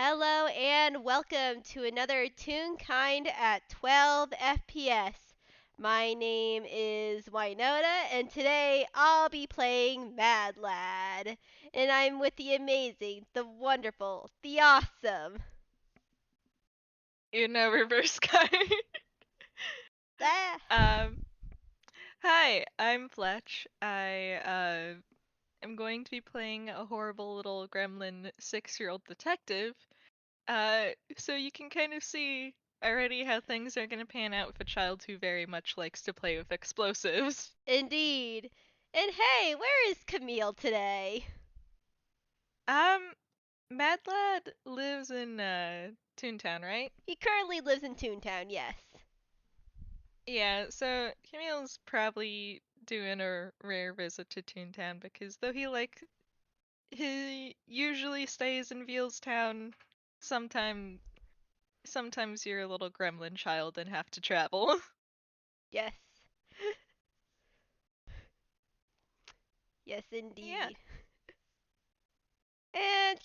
Hello and welcome to another Toonkind at 12 FPS. My name is Winona and today I'll be playing Mad Lad. And I'm with the amazing, the wonderful, the awesome. Reverse card. Ah, um, Hi, I'm Fletch. I am going to be playing a horrible little gremlin 6-year-old detective. So you can kind of see already how things are gonna pan out with a child who very much likes to play with explosives. indeed. And hey, where is Camille today? Um, Mad Lad lives in Toontown, right? He currently lives in Toontown, yes. Yeah, so Camille's probably doing a rare visit to Toontown because though he usually stays in Vealstown. Sometimes you're a little gremlin child and have to travel. Yes. Yes, Yeah. indeed. And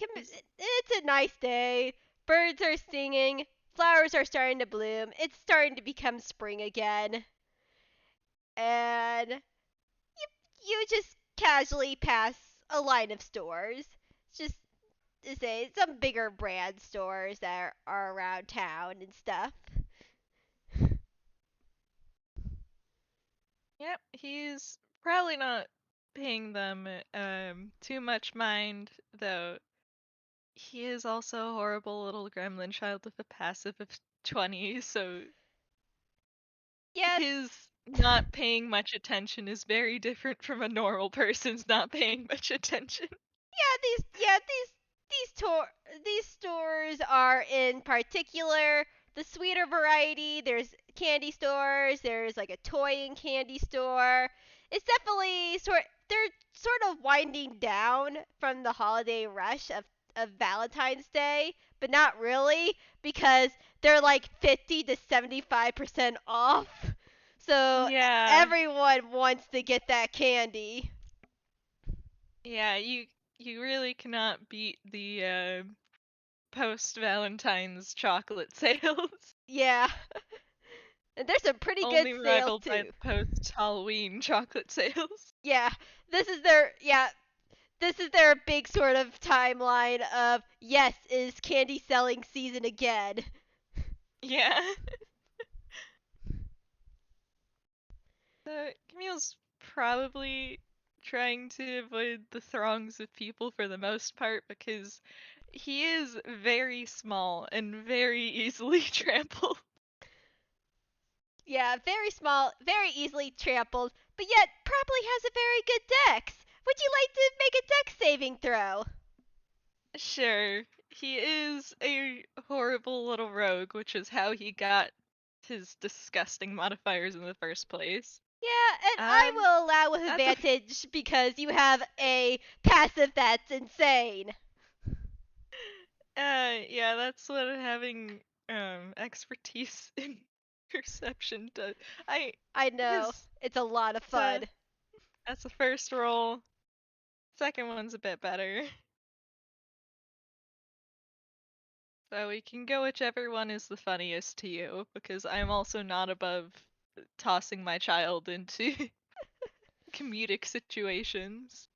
it's a nice day. Birds are singing. Flowers are starting to bloom. It's starting to become spring again. And you just casually pass a line of stores. It's just to say some bigger brand stores that are around town and stuff. Yep, he's probably not paying them too much mind, though he is also a horrible little gremlin child with a passive of 20, so Yes, his not paying much attention is very different from a normal person's not paying much attention. these stores are in particular the sweeter variety. There's candy stores. There's like a toy and candy store. It's definitely they're sort of winding down from the holiday rush of Valentine's Day, but not really because they're like 50 to 75% off. So Yeah, everyone wants to get that candy. yeah, you really cannot beat the post Valentine's chocolate sales. Yeah. And there's some pretty good Only sales rivaled by too. the post Halloween chocolate sales. Yeah, this is their big sort of timeline of yes, is candy selling season again. Yeah. So Camille's probably trying to avoid the throngs of people for the most part because he is very small and very easily trampled. Yeah, very small, very easily trampled, but yet probably has a very good dex. Would you like to make a dex saving throw? Sure, he is a horrible little rogue, which is how he got his disgusting modifiers in the first place. Yeah, and I Um, will allow with that's a advantage because you have a passive that's insane. yeah, that's what having expertise in perception does. I I know, his it's a lot of so fun. that's the first roll. Second one's a bit better. So we can go whichever one is the funniest to you, because I'm also not above tossing my child into comedic situations.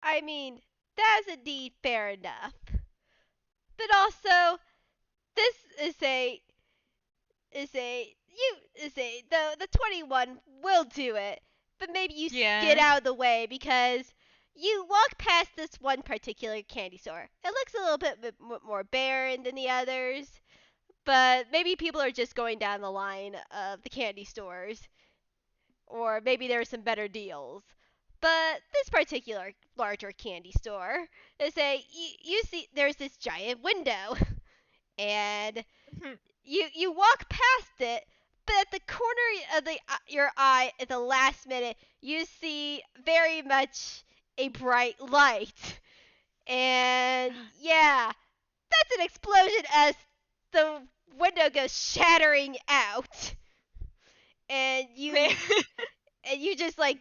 I mean, that's indeed fair enough. But also, this is a the 21 will do it, but maybe you get Yeah. out of the way because you walk past this one particular candy store. It looks a little bit more barren than the others, but maybe people are just going down the line of the candy stores, or maybe there are some better deals. But this particular larger candy store, they say you see there's this giant window, and you walk past it, but at the corner of your eye at the last minute, you see very much a bright light, and yeah, that's an explosion as the window goes shattering out, and Man, you just like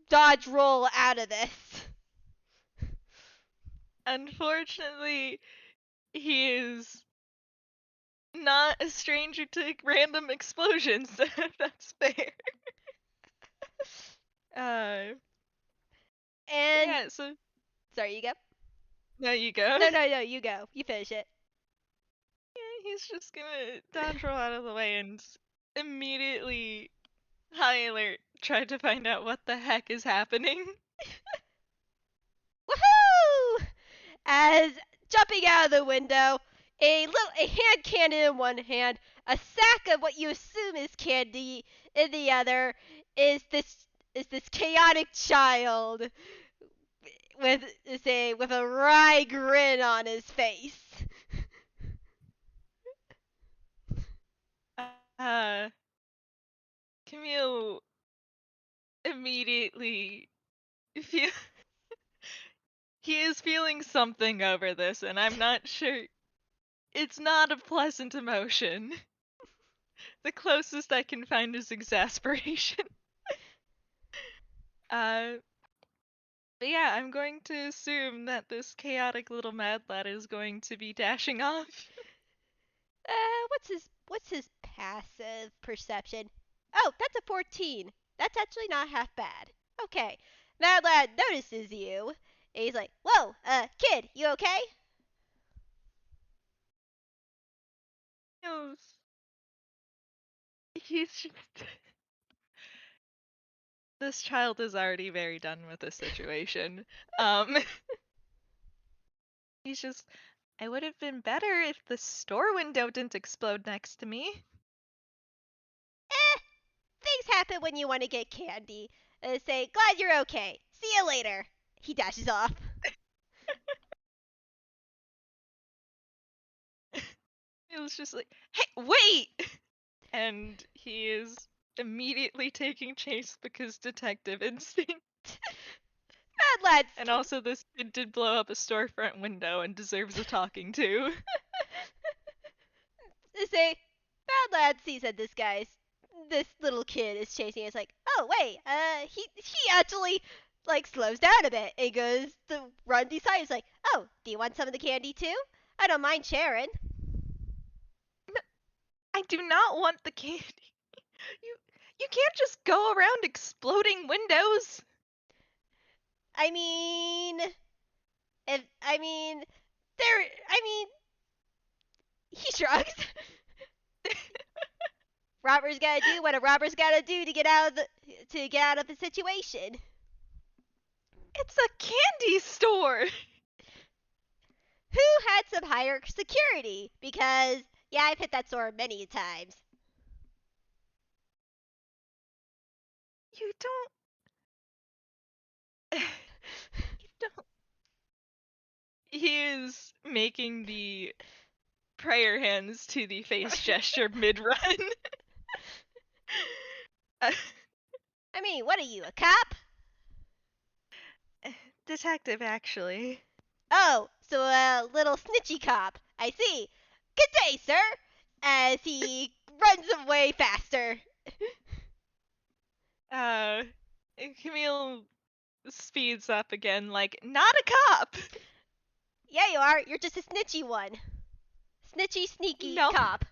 dodge roll out of this. unfortunately, he is not a stranger to random explosions. That's fair. Uh, And yeah. So sorry, you go. now you go. No, no, no, you go. You finish it. Yeah, he's just gonna dodge roll out of the way and immediately high alert try to find out what the heck is happening. Woohoo! As jumping out of the window, a hand cannon in one hand, a sack of what you assume is candy in the other, is this chaotic child with a wry grin on his face. Uh, Camille immediately feel he is feeling something over this, and I'm not sure. It's not a pleasant emotion. The closest I can find is exasperation. Uh, but yeah, I'm going to assume that this chaotic little mad lad is going to be dashing off. What's his passive perception? Oh, that's a 14. That's actually not half bad. Okay. Mad Lad notices you. And he's like, "Whoa, kid, you okay?" Knows he's just this child is already very done with the situation. Um, he's just I would have been better if the store window didn't explode next to me. Eh, things happen when you want to get candy. Say, "Glad you're okay. See you later." He dashes off. It was just like, hey, wait! And he is immediately taking chase because detective instinct. Mad Lad And also, this kid did blow up a storefront window and deserves a talking to. say, Mad Lad sees that this little kid is chasing. It's like, oh wait, he actually like slows down a bit and goes to run beside. He's like, oh, do you want some of the candy too? I don't mind sharing. I do not want the candy. You you can't just go around exploding windows. I mean, if I mean, there. I mean, he shrugs. Robber's gotta do what a robber's gotta do to get out of the situation. It's a candy store. Who had some higher security? Because yeah, I've hit that store many times. You don't. You don't. He is making the prayer hands to the face gesture mid run. I mean, what are you, a cop? Detective, actually. Oh, so a little snitchy cop. I see. Good day, sir. As he runs away faster. Uh, Camille speeds up again, like, not a cop! Yeah, you are. You're just a snitchy one. Snitchy, sneaky No, cop.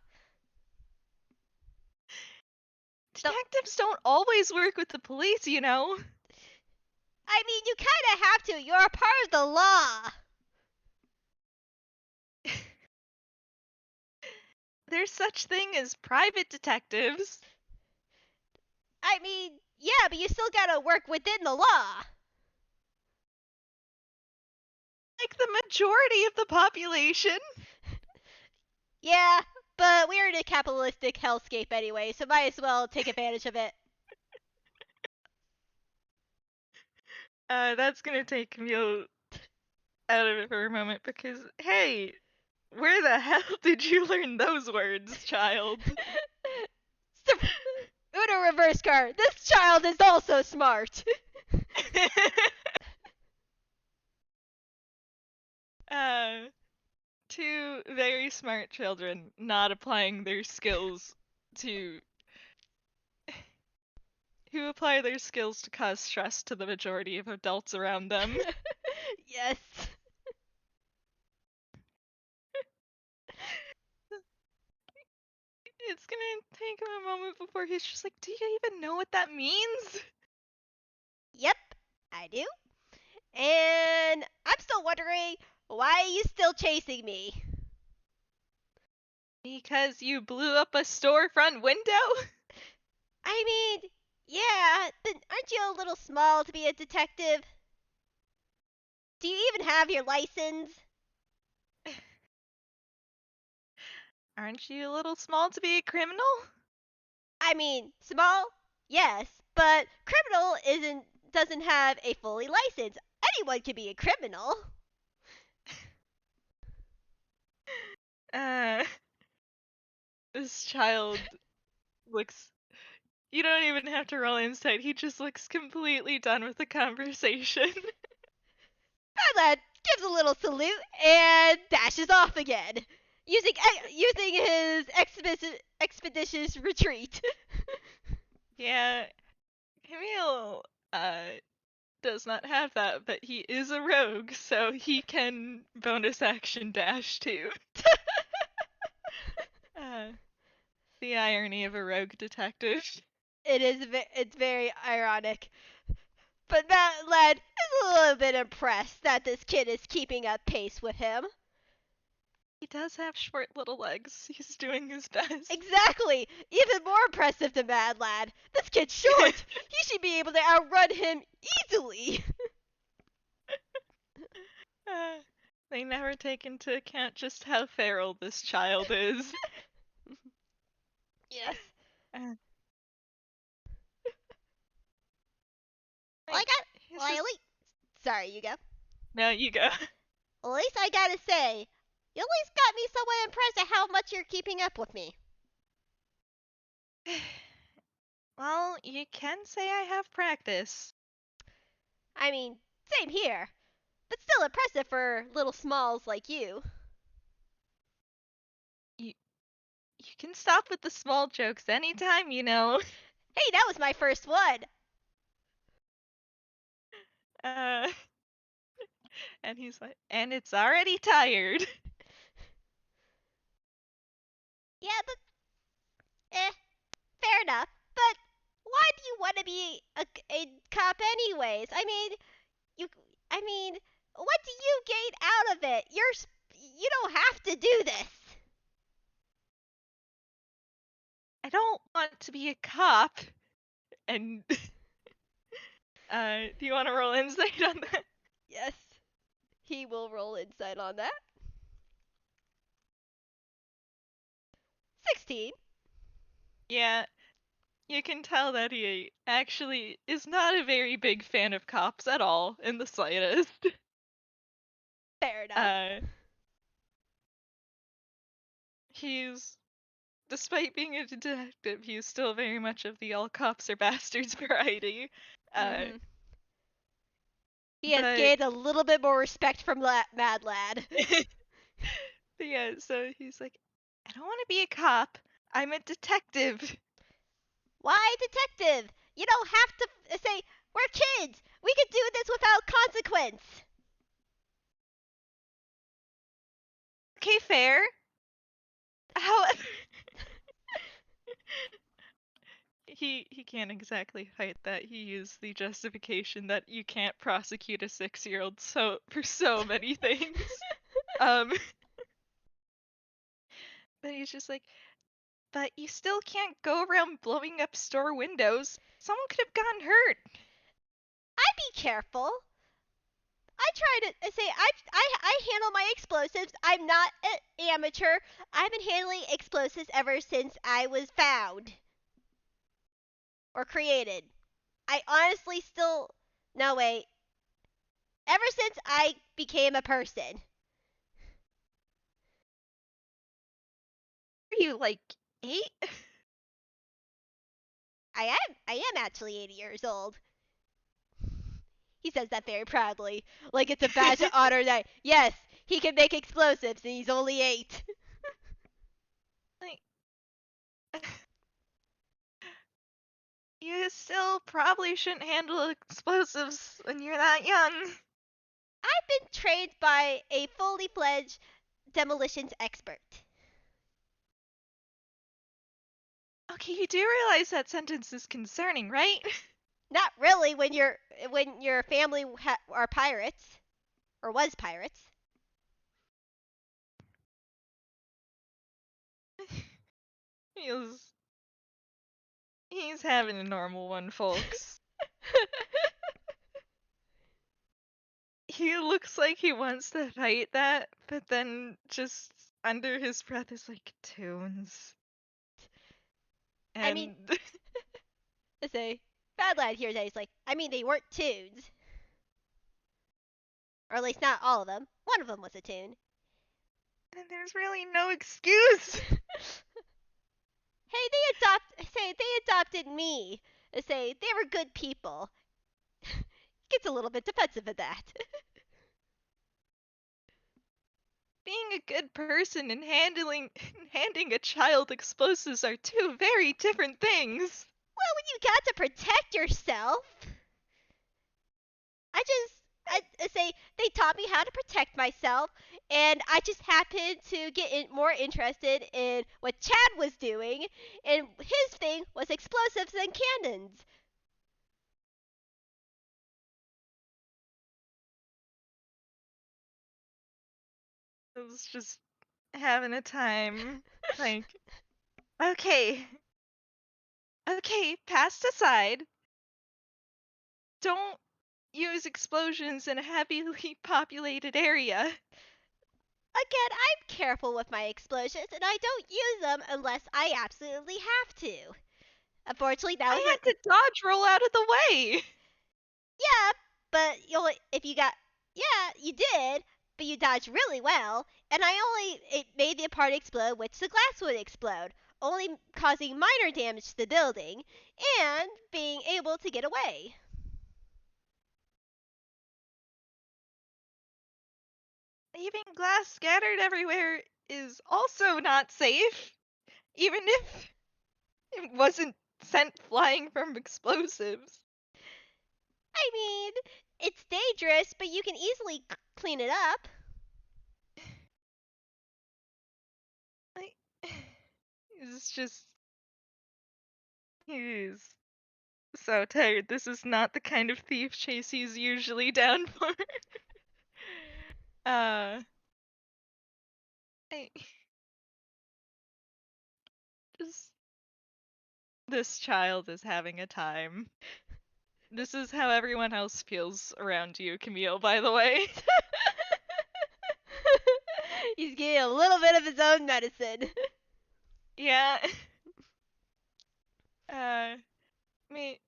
Don't, detectives don't always work with the police, you know. I mean, you kind of have to. You're a part of the law. There's such thing as private detectives. I mean, yeah, but you still gotta work within the law. Like the majority of the population. Yeah, but we're in a capitalistic hellscape anyway, so might as well take advantage of it. That's gonna take Camille out of it for a moment because, hey, where the hell did you learn those words, child? Uno reverse card. This child is also smart. uh, two very smart children not applying their skills to who apply their skills to cause stress to the majority of adults around them. Yes. it's gonna take him a moment before he's just like, do you even know what that means? Yep, I do. And I'm still wondering, why are you still chasing me? Because you blew up a storefront window? I mean, yeah, but aren't you a little small to be a detective? Do you even have your license? Aren't you a little small to be a criminal? I mean, small, yes, but criminal doesn't have a fully license. Anyone can be a criminal. Uh, this child looks. You don't even have to roll insight. He just looks completely done with the conversation. My lad gives a little salute and dashes off again, using his expeditious retreat. Yeah, Camille does not have that, but he is a rogue, so he can bonus action dash too. Uh, the irony of a rogue detective. It's very ironic. But that lad is a little bit impressed that this kid is keeping up pace with him. He does have short little legs. He's doing his best. Exactly! Even more impressive to Mad Lad. This kid's short! He should be able to outrun him easily! Uh, they never take into account just how feral this child is. Yes. Uh, Well, I like, got. he's Well, I at just. least. Sorry, you go. No, you go. Well, at least I gotta say, you at least got me somewhat impressed at how much you're keeping up with me. Well, you can say I have practice. I mean, same here. But still impressive for little smalls like you. You you can stop with the small jokes anytime, you know. Hey, that was my first one! Uh, and he's like, and it's already tired. Yeah, but. Fair enough. But why do you want to be a cop anyways? You. I mean, what do you gain out of it? You don't have to do this. I don't want to be a cop. And do you want to roll insight on that? Yes, he will roll insight on that. 16. Yeah, you can tell that he actually is not a very big fan of cops at all, in the slightest. Fair enough. Uh, he's, despite being a detective, he's still very much of the all cops are bastards variety. Uh, Mm-hmm. He has but gained a little bit more respect from Mad Lad. yeah, so he's like, I don't want to be a cop. I'm a detective. Why detective? You don't have to say, we're kids. We can do this without consequence. Okay, fair. However, he can't exactly fight that. He used the justification that you can't prosecute a 6-year-old for so many things. Um, but he's just like, but you still can't go around blowing up store windows. Someone could have gotten hurt. I'd be careful. I try to say I handle my explosives. I'm not an amateur. I've been handling explosives ever since I was found or created. I honestly still no wait. Ever since I became a person. Are you like 8? I am actually 80 years old. He says that very proudly, like it's a badge of honor that yes, he can make explosives and he's only 8. Like, you still probably shouldn't handle explosives when you're that young. I've been trained by a fully fledged demolitions expert. Okay, you do realize that sentence is concerning, right? Not really when your family are pirates or was pirates. He's he's having a normal one, folks. He looks like he wants to fight that, but then just under his breath is like tunes. I mean, And I say, Bad Lad here today is like, I mean, they weren't tunes. Or at least not all of them. One of them was a tune. there's really no excuse. Hey, they adopted me. Say they were good people. Gets a little bit defensive at that. Being a good person and handing a child explosives are two very different things. Well, when you got to protect yourself, I say they taught me how to protect myself, and I just happened to get more interested in what Chad was doing, and his thing was explosives and cannons. I was just having a time. Like, okay, okay, past aside, don't use explosions in a heavily populated area. Again, I'm careful with my explosions, and I don't use them unless I absolutely have to. Unfortunately, that I was had to dodge roll out of the way. yeah, but yeah, you did, but you dodged really well, and it made the part explode, which the glass would explode, only causing minor damage to the building, and being able to get away. Leaving glass scattered everywhere is also not safe, even if it wasn't sent flying from explosives. I mean, it's dangerous, but you can easily clean it up. Like, it's just. He's so tired. This is not the kind of thief chase he's usually down for. uh. I, just. This child is having a time. This is how everyone else feels around you, Camille, by the way. He's getting a little bit of his own medicine. Yeah. Uh, may-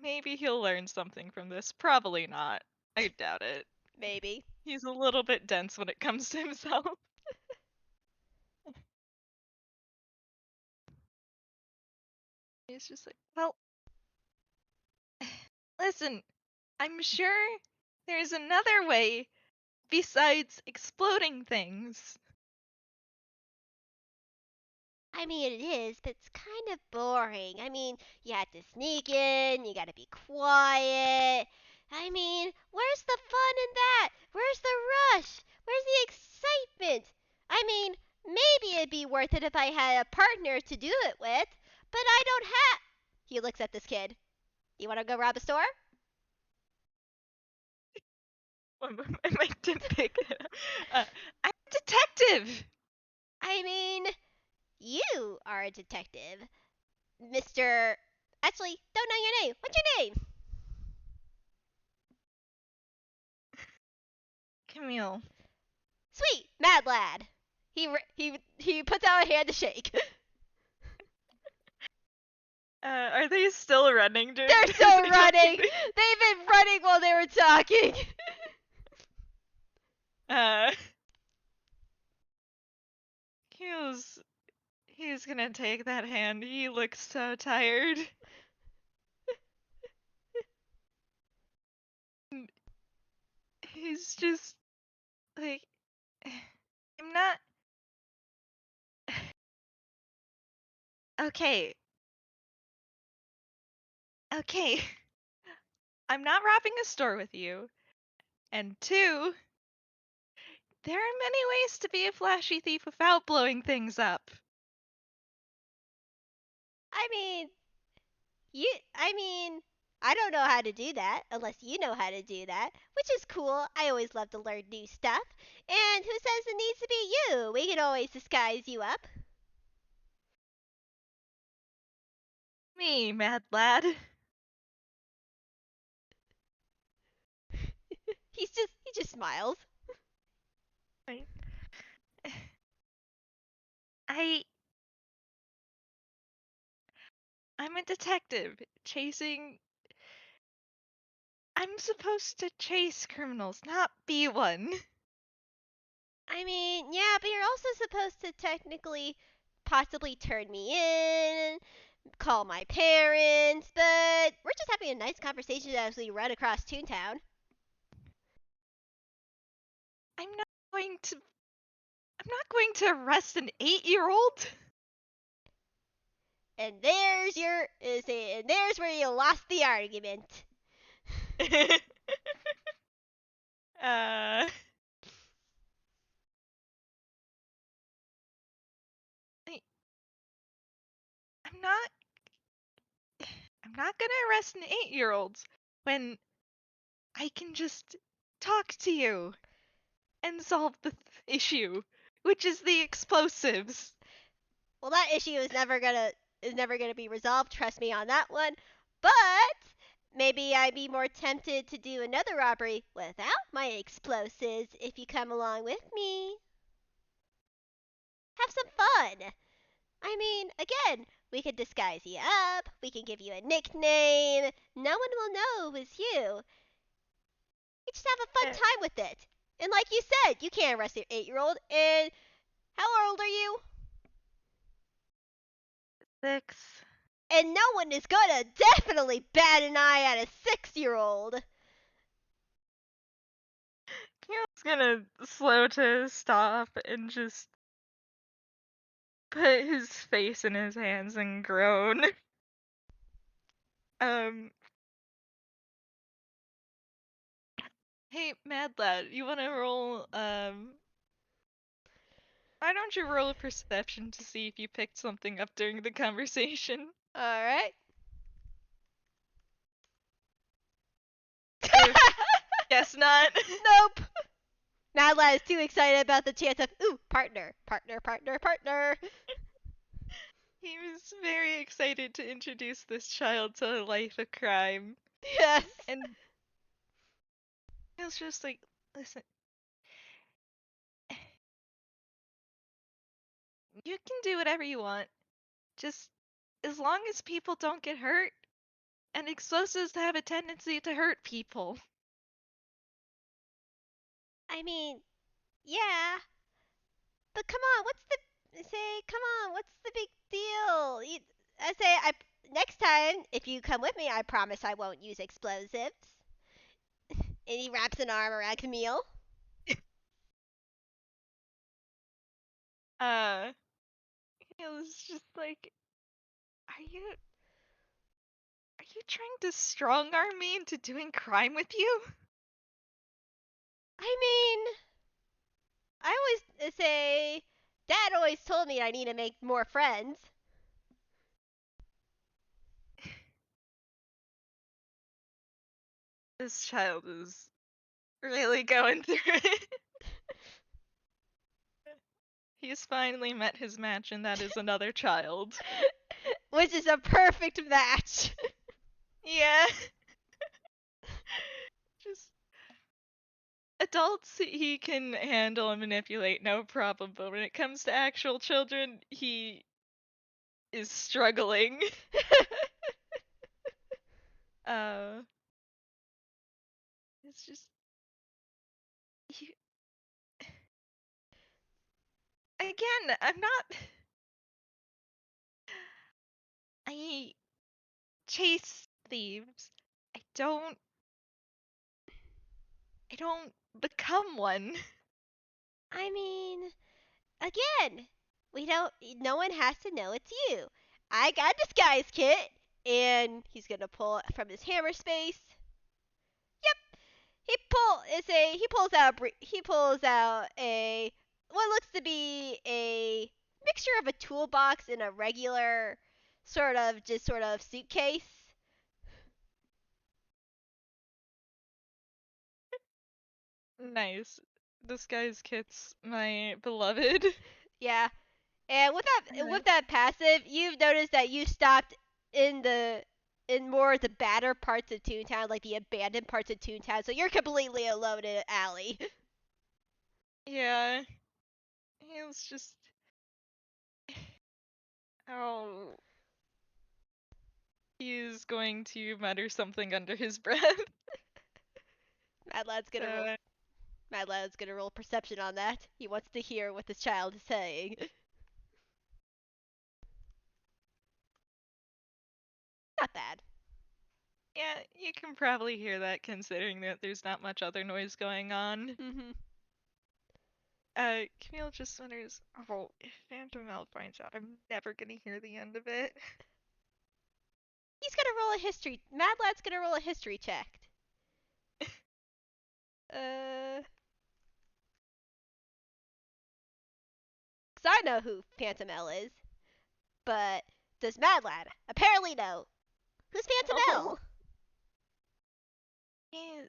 maybe he'll learn something from this. Probably not. I doubt it. Maybe. He's a little bit dense when it comes to himself. He's just like, well, listen, I'm sure there's another way besides exploding things. I mean, it is, but it's kind of boring. I mean, you have to sneak in, you gotta be quiet. I mean, where's the fun in that? Where's the rush? Where's the excitement? I mean, maybe it'd be worth it if I had a partner to do it with, but I don't have. He looks at this kid. You wanna go rob a store? I might to pick it up. I'm a detective! I mean, you are a detective. Mr. Actually, don't know your name. What's your name? Camille. Sweet, Mad Lad. He puts out a hand to shake. Are they still running during They're this? still running. They've been running while they were talking. Uh, Camille's he's gonna take that hand. He looks so tired. He's just like, I'm not. Okay, okay. I'm not robbing a store with you. And two, there are many ways to be a flashy thief without blowing things up. I mean, I mean, I don't know how to do that unless you know how to do that, which is cool. I always love to learn new stuff. And who says it needs to be you? We can always disguise you up. Me, mad lad. He just smiles. I, I I'm a detective chasing. I'm supposed to chase criminals, not be one. I mean, yeah, but you're also supposed to technically possibly turn me in, call my parents, but we're just having a nice conversation as we run across Toontown. I'm not going to. I'm not going to arrest an 8-year-old. And there's where you lost the argument. uh, I, I'm not. I'm not gonna arrest an 8-year-old when I can just talk to you and solve the issue, which is the explosives. Well, that issue is never gonna be resolved. Trust me on that one. But maybe I'd be more tempted to do another robbery without my explosives if you come along with me. Have some fun. I mean, again, we could disguise you up. We can give you a nickname. No one will know it was you. You just have a fun Uh, time with it. And like you said, you can't arrest your 8-year-old. And how old are you? 6. And no one is gonna definitely bat an eye at a 6-year-old. Camille's gonna slow to a stop and just put his face in his hands and groan. Um, hey, Mad Lad, you wanna roll, why don't you roll a perception to see if you picked something up during the conversation? Alright. Guess not. Nope. Madla is too excited about the chance of, ooh, partner, partner, partner, partner. He was very excited to introduce this child to a life of crime. Yes. And he was just like, listen, you can do whatever you want. Just as long as people don't get hurt, and explosives have a tendency to hurt people. I mean, yeah. But come on, what's the big deal? I say, next time, if you come with me, I promise I won't use explosives. And he wraps an arm around Camille. Uh, it was just like, are you trying to strong arm me into doing crime with you? I mean, I always say, Dad always told me I need to make more friends. This child is really going through it. He's finally met his match, and that is another child. Which is a perfect match. Yeah. Just adults he can handle and manipulate no problem, but when it comes to actual children, he is struggling. Uh, it's just you, again, I chase thieves. I don't I don't become one. I mean, again, no one has to know it's you. I got a disguise kit, and he's gonna pull it from his hammer space. Yep, he pulls out a what looks to be a mixture of a toolbox and a regular sort of suitcase. Nice. Disguise kits, my beloved. Yeah. And with that Uh, with that passive, you've noticed that you stopped in the in more of the badder parts of Toontown, like the abandoned parts of Toontown, so you're completely alone in an alley. yeah, he was just. Oh, he's going to mutter something under his breath. Mad Lad's gonna roll Uh, Mad Lad's gonna roll perception on that. He wants to hear what the child is saying. Not bad. yeah, you can probably hear that considering that there's not much other noise going on. Mhm. Camille just wonders, oh, if Phantom Mel finds out, I'm never gonna hear the end of it. He's gonna roll a history. Mad Lad's gonna roll a history check. Uh, cause I know who Phantom L is, but does Mad Lad apparently know who's Phantom Oh, L? he,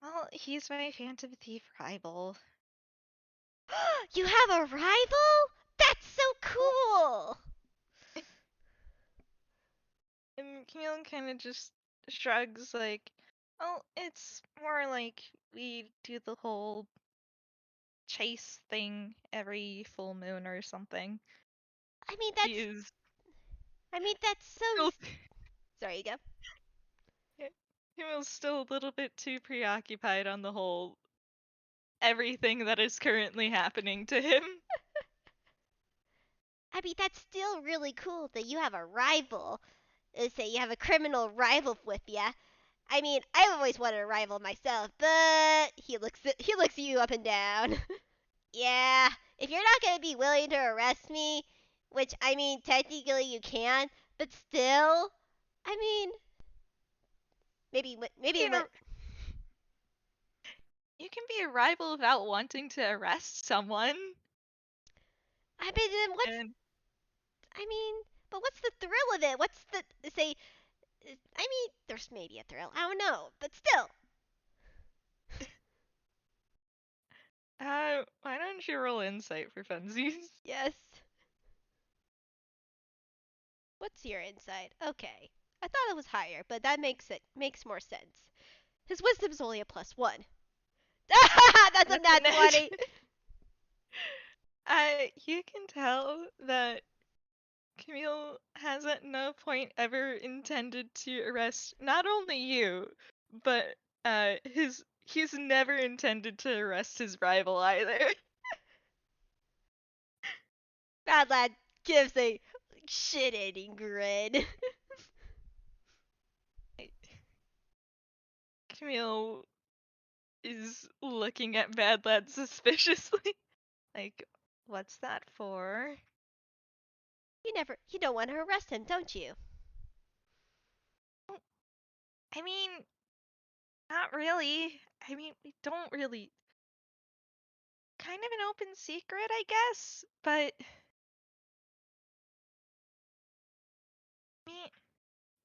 well, he's my Phantom Thief rival. You have a rival? That's so Oh, cool. and Camille kind of just shrugs, like, oh, it's more like we do the whole chase thing every full moon or something. I mean He that's is I mean that's so. still, Sorry, you go. Camille's still a little bit too preoccupied on the whole everything that is currently happening to him. I mean that's still really cool that you have a rival. Say you have a criminal rival with ya. I mean, I've always wanted a rival myself, but he looks you up and down. Yeah, if you're not gonna be willing to arrest me, which I mean technically you can, but still, I mean maybe You know, you can be a rival without wanting to arrest someone. I mean then what's And I mean, but what's the thrill of it? What's the say? I mean, there's maybe a thrill. I don't know, but still, why don't you roll insight for funsies? yes. What's your insight? Okay, I thought it was higher, but that makes more sense. His wisdom's only a +1. That's a That's a nat net. 20. You can tell that Camille has at no point ever intended to arrest not only you, but he's never intended to arrest his rival either. Bad lad gives a shit-eating grin. Camille is looking at Bad Lad suspiciously. Like, what's that for? You don't want to arrest him, don't you? I mean, not really. I mean, we don't really. Kind of an open secret, I guess. But, me,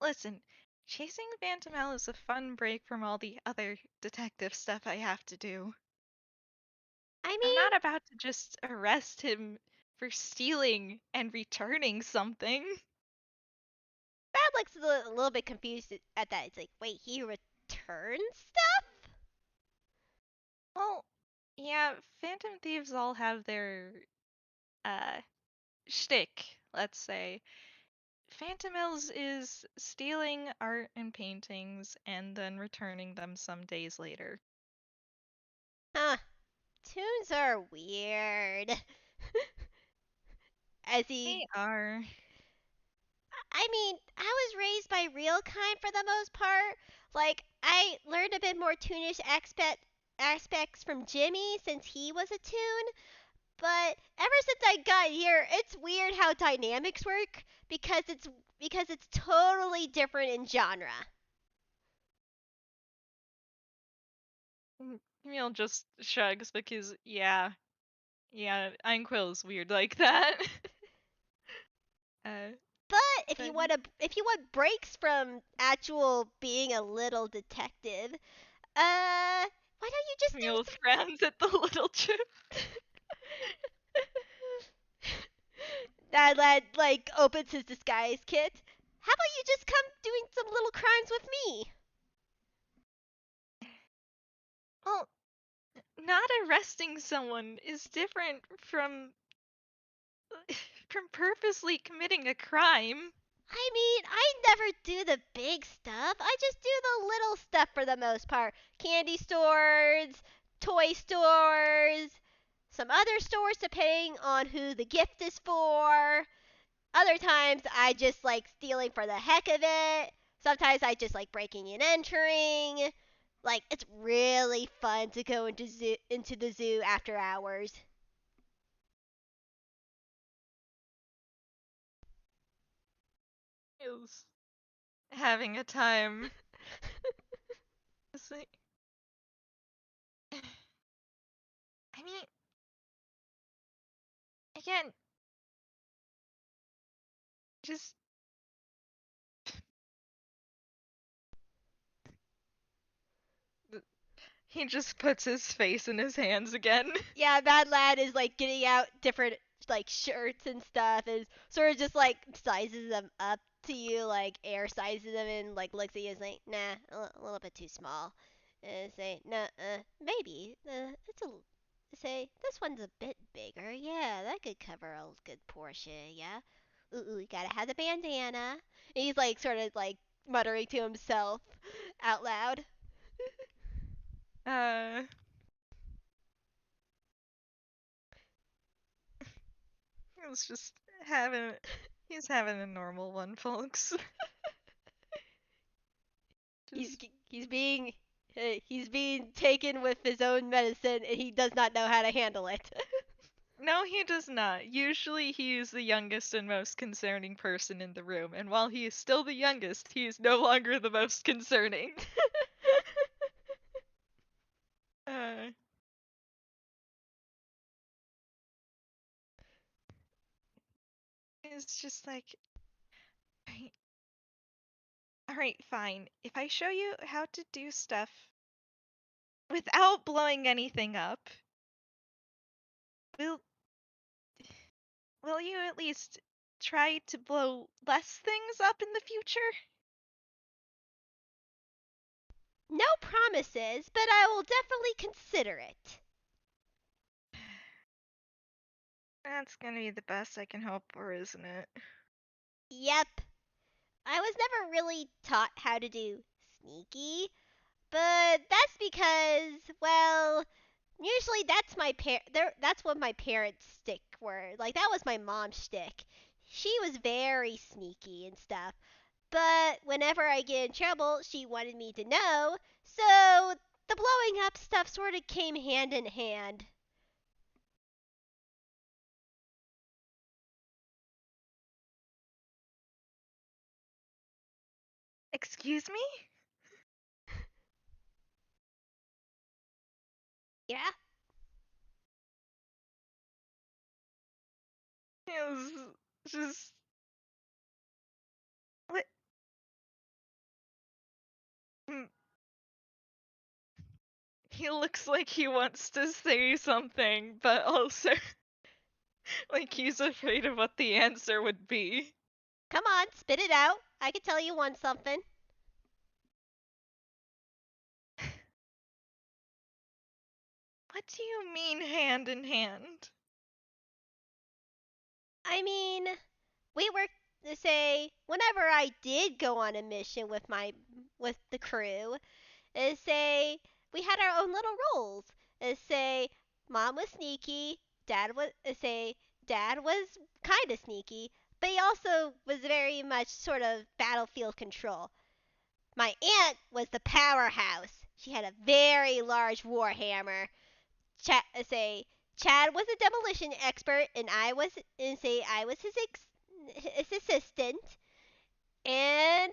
listen, chasing Phantom L is a fun break from all the other detective stuff I have to do. I I'm mean, not about to just arrest him for stealing and returning something. Bad looks a little bit confused at that. It's like, wait, he returns stuff? Well, yeah, Phantom Thieves all have their, uh, shtick, let's say. Phantom Mills is stealing art and paintings and then returning them some days later. Huh. Tunes are weird. As he They are. I mean, I was raised by real kind for the most part. Like, I learned a bit more Toonish aspects from Jimmy since he was a Toon. But ever since I got here, it's weird how dynamics work because it's totally different in genre. Camille just shrugs because, yeah, Yeah, Einquill's weird like that. uh, But if but you want breaks from actual being a little detective, why don't you just do Camille frowns at the little chip. that lad like opens his disguise kit. How about you just come doing some little crimes with me? Well, not arresting someone is different from purposely committing a crime. I mean, I never do the big stuff. I just do the little stuff for the most part. Candy stores, toy stores, some other stores depending on who the gift is for. Other times I just like stealing for the heck of it. Sometimes I just like breaking and entering. Like it's really fun to go into the zoo after hours. Is having a time. It's like- I mean, again, just he just puts his face in his hands again. Yeah, Bad Lad is like getting out different like shirts and stuff, and sort of just like sizes them up to you, like air sizes them, and like looks at you and is like, nah, a little bit too small. And say, nah, maybe, it's a. Say, this one's a bit bigger. Yeah, that could cover a good portion. Yeah. Ooh, you gotta have the bandana. And he's like sort of like muttering to himself out loud. Uh, he was just having he's having a normal one, folks. he's Just he's being he's being taken with his own medicine and he does not know how to handle it. no, he does not. Usually he is the youngest and most concerning person in the room, and while he is still the youngest, he is no longer the most concerning. Uh, it's just like, right, all right, fine. If I show you how to do stuff without blowing anything up, will will you at least try to blow less things up in the future? No promises, but I will definitely consider it. That's gonna be the best I can hope for, isn't it? Yep. I was never really taught how to do sneaky, but that's because, well, usually that's what my parents' stick were. Like that was my mom's shtick. She was very sneaky and stuff. But whenever I get in trouble, she wanted me to know. So the blowing up stuff sort of came hand in hand. Excuse me? Yeah? It was just what? Mm, he looks like he wants to say something, but also like he's afraid of what the answer would be. Come on, spit it out. I could tell you want something. What do you mean hand in hand? I mean, we were to say whenever I did go on a mission with the crew, is say we had our own little roles. Is say mom was sneaky, dad was kind of sneaky, but he also was very much sort of battlefield control. My aunt was the powerhouse. She had a very large warhammer. Say Chad was a demolition expert, and I was his assistant, and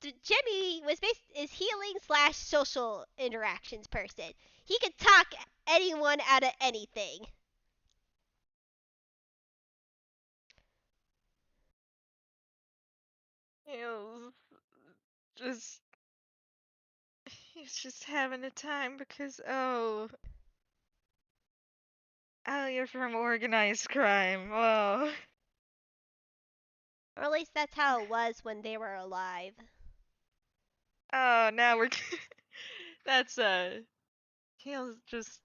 Jimmy is healing slash social interactions person. He could talk anyone out of anything. Camille's just he's just having a time because you're from organized crime. Oh. Or at least that's how it was when they were alive. Oh, now we're that's Camille just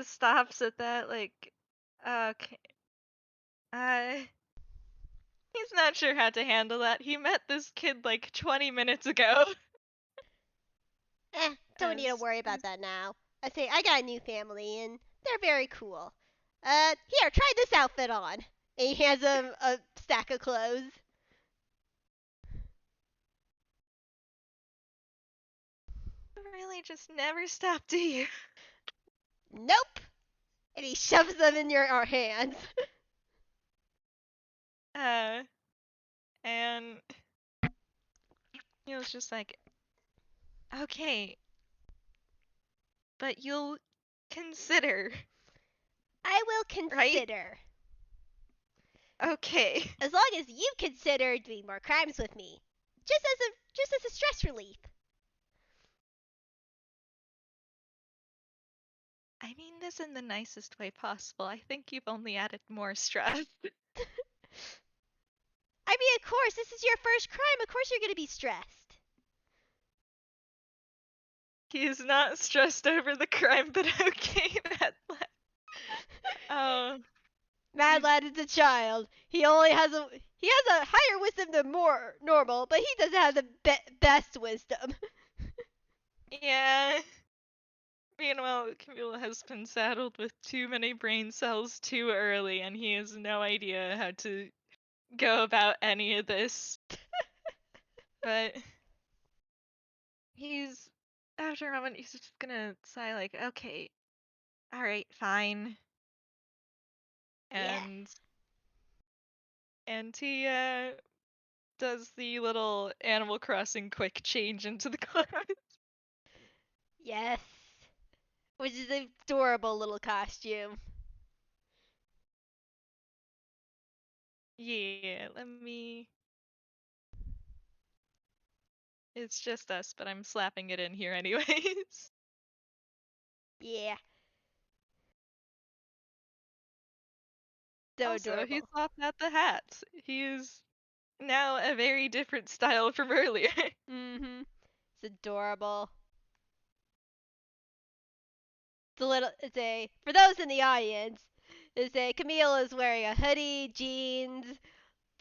stops at that like okay. He's not sure how to handle that. He met this kid like 20 minutes ago. Don't need to As worry about that now. I say I got a new family and they're very cool. Here, try this outfit on. And he hands him a stack of clothes. you really just never stop, do you? Nope. And he shoves them in our hands. Uh, and he was just like, okay, but you'll consider, I will right? consider. Okay. As long as you consider doing more crimes with me. Just as a stress relief. I mean this in the nicest way possible. I think you've only added more stress. I mean, of course, this is your first crime. Of course you're gonna be stressed. He is not stressed over the crime, but okay, oh, Mad Lad is a child. He has a higher wisdom than more normal, but he doesn't have the best wisdom. yeah. Meanwhile, Camille has been saddled with too many brain cells too early, and he has no idea how to go about any of this. But after a moment, he's just gonna sigh, like, okay, alright, fine. Yeah. And, he, does the little Animal Crossing quick change into the clothes. Yes. Which is an adorable little costume. Yeah, let me. It's just us, but I'm slapping it in here anyways. Yeah. So Also, he adorable. swapped out the hats. He is now a very different style from earlier. Mm-hmm. It's adorable. For those in the audience, Camille is wearing a hoodie, jeans,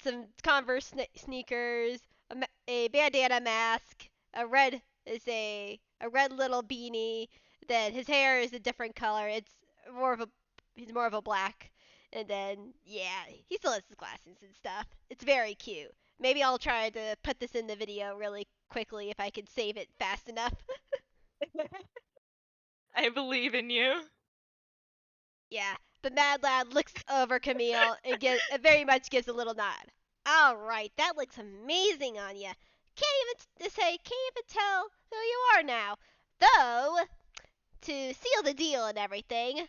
some Converse sneakers, a bandana mask, a red little beanie. Then his hair is a different color. More of a he's more of a black. And then yeah, he still has his glasses and stuff. It's very cute. Maybe I'll try to put this in the video really quickly if I can save it fast enough. I believe in you. Yeah, the Mad Lad looks over Camille and very much gives a little nod. All right, that looks amazing on you. Can't even tell who you are now. Though, to seal the deal and everything,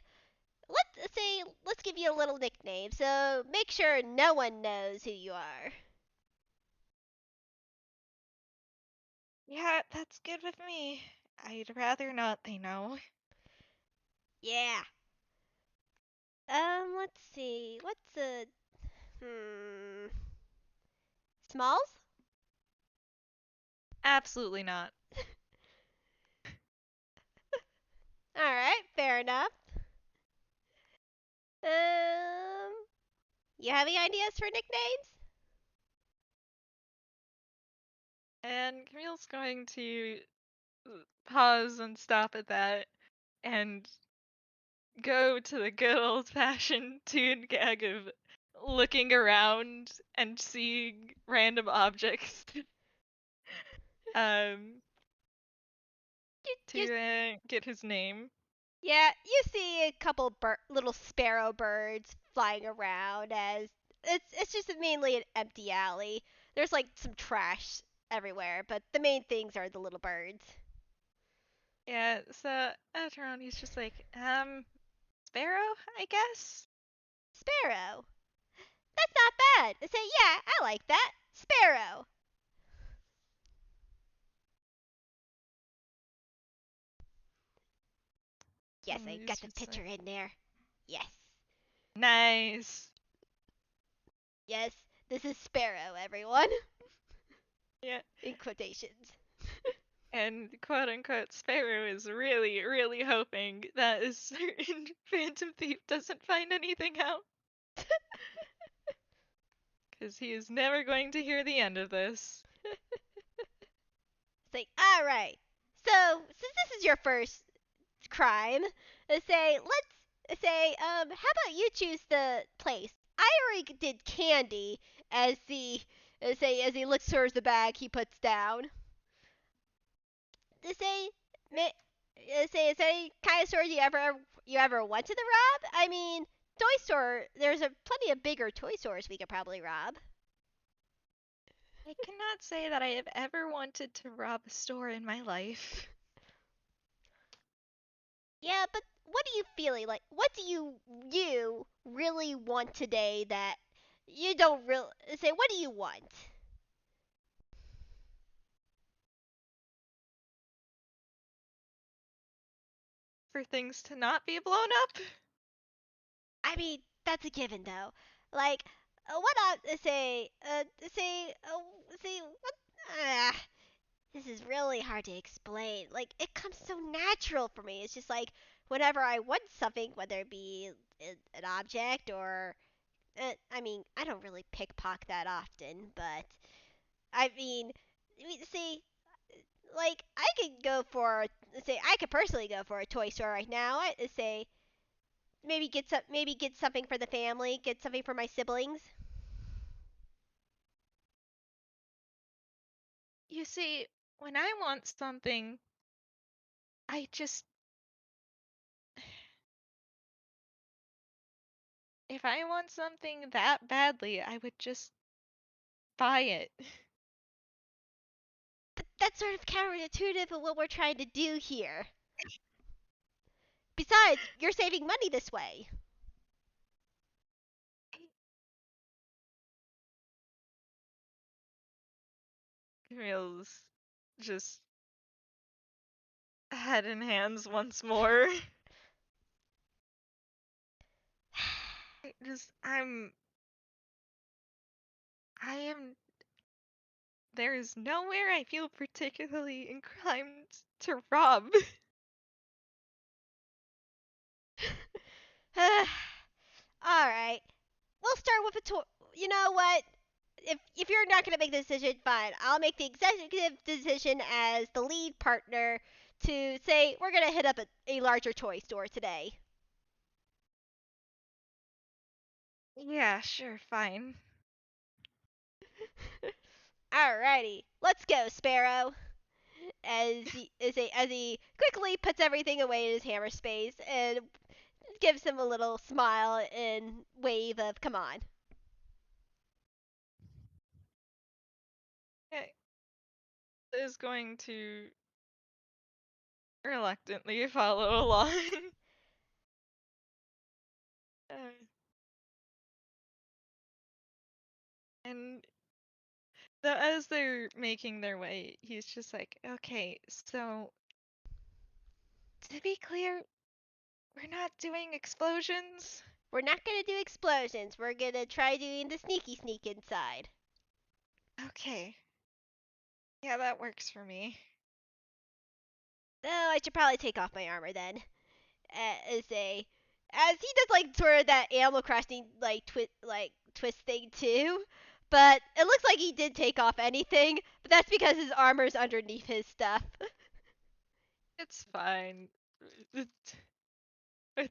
let's give you a little nickname. So make sure no one knows who you are. Yeah, that's good with me. I'd rather not they know. Yeah. Let's see. What's a hmm Smalls? Absolutely not. All right, fair enough. Um, you have any ideas for nicknames? And Camille's going to pause and stop at that and go to the good old fashioned tune gag of looking around and seeing random objects um You to get his name. Yeah, you see a couple little sparrow birds flying around as it's just mainly an empty alley. There's like some trash everywhere, but the main things are the little birds. Yeah, so after on he's just like, Sparrow, I guess? Sparrow. That's not bad. I say, yeah, I like that. Sparrow. Yes, I He's got the just picture like, in there. Yes. nice. Yes, this is Sparrow, everyone. Yeah. In quotations. And quote unquote Sparrow is really, really hoping that a certain Phantom Thief doesn't find anything out. Because he is never going to hear the end of this. It's like, alright. So, since this is your first crime, let's say, how about you choose the place? I already did candy as as he looks towards the bag he puts down. To say, say, is there any kind of stores you ever went to the rob? I mean, toy store. There's plenty of bigger toy stores we could probably rob. I cannot say that I have ever wanted to rob a store in my life. Yeah, but what are you feeling like? What do you really want today that you don't really say? What do you want? For things to not be blown up? I mean, that's a given though. Like, what say what? Uh, this is really hard to explain. Like, it comes so natural for me. It's just like whenever I want something, whether it be an object or, I mean, I don't really pickpocket that often, but see, like I could personally go for a toy store right now. I say maybe get something for the family, get something for my siblings. You see, when I want something, I just. If I want something that badly, I would just buy it. But that's sort of counterintuitive of what we're trying to do here. Besides, you're saving money this way. Camille's just head in hands once more. Just, I am, there is nowhere I feel particularly inclined to rob. All right. We'll start with a toy. You know what? If you're not gonna make the decision, fine. I'll make the executive decision as the lead partner to say we're gonna hit up a larger toy store today. Yeah, sure, fine. Alrighty, let's go, Sparrow. As he quickly puts everything away in his hammer space and gives him a little smile and wave of come on. Okay, is going to reluctantly follow along. uh, and as they're making their way, he's just like, okay, so to be clear, we're not doing explosions. We're not gonna do explosions. We're gonna try doing the sneaky sneak inside. Okay. Yeah, that works for me. Oh, I should probably take off my armor then. As he does like sort of that Animal Crossing twist thing too. But it looks like he did take off anything, but that's because his armor's underneath his stuff. It's fine. With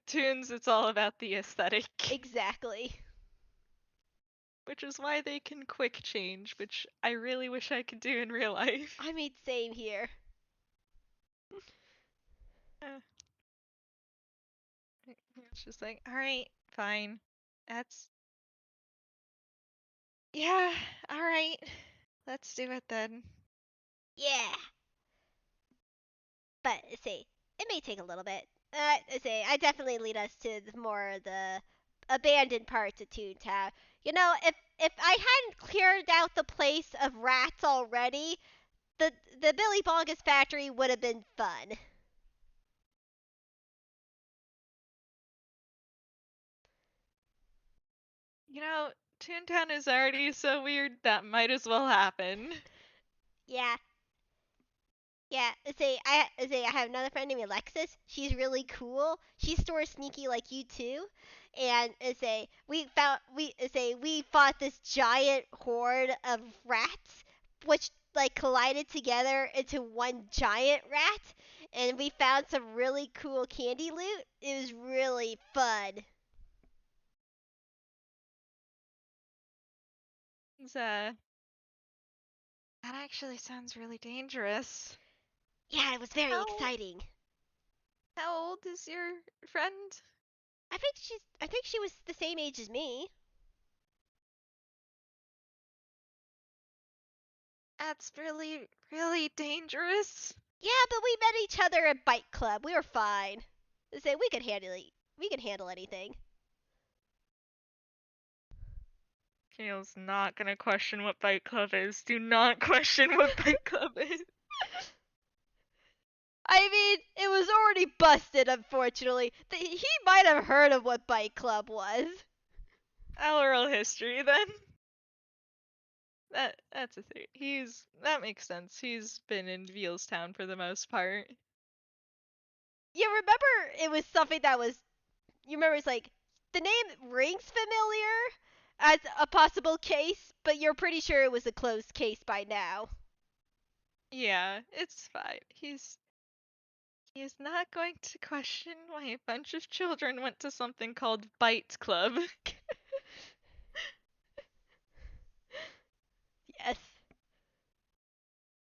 Toons, it's all about the aesthetic. Exactly. Which is why they can quick change, which I really wish I could do in real life. I mean, same here. Uh, it's just like, alright, fine. That's. Yeah, alright. Let's do it then. Yeah. But see, it may take a little bit. I definitely lead us to more of the abandoned parts of Toontown. You know, if I hadn't cleared out the place of rats already, the Billy Bongus factory would have been fun. You know, Toontown is already so weird that might as well happen. Yeah, yeah. I have another friend named Alexis. She's really cool. She's sort of sneaky like you too. And say we fought this giant horde of rats, which like collided together into one giant rat, and we found some really cool candy loot. It was really fun. It's, that actually sounds really dangerous. Yeah, it was very How exciting. how old is your friend? I think she was the same age as me. That's really, really dangerous. Yeah, but we met each other at bike club. We were fine. Say we could handle anything. Camille's not gonna question what Bike Club is. Do not question what Bike Club is. I mean, it was already busted, unfortunately. He might have heard of what bike club was. Oral history then. That's a thing. That makes sense. He's been in Vealstown for the most part. You remember it was something that was you remember it's like the name rings familiar as a possible case, but you're pretty sure it was a closed case by now. Yeah, it's fine. He is not going to question why a bunch of children went to something called Bite Club. Yes.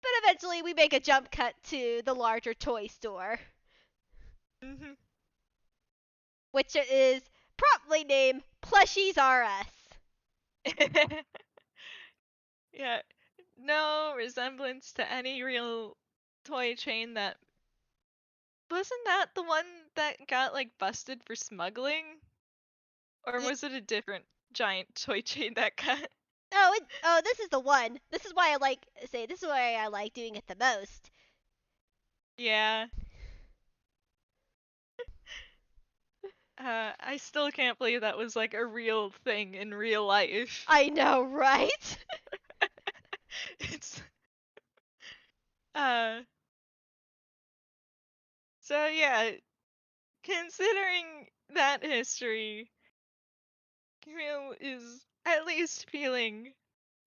But eventually we make a jump cut to the larger toy store, Mhm. which is promptly named Plushies R Us. Yeah, no resemblance to any real toy chain that wasn't that the one that got like busted for smuggling? Or Ye- was it a different giant toy chain that got this is the one. This is why I like this is why I like doing it the most. Yeah. I still can't believe that was like a real thing in real life. I know, right? It's uh so yeah, considering that history, Camille is at least feeling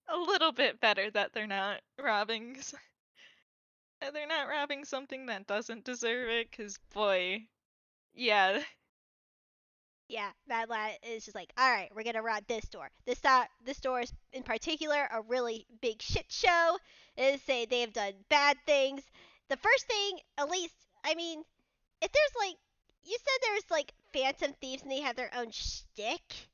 a little bit better that they're not robbing something that doesn't deserve it, 'cause boy, yeah. Yeah, Mad Lad is just like, all right, we're gonna rob this store. This store is in particular a really big shit show. Is say they have done bad things. The first thing, at least, I mean, if there's like, you said there's like Phantom Thieves and they have their own shtick.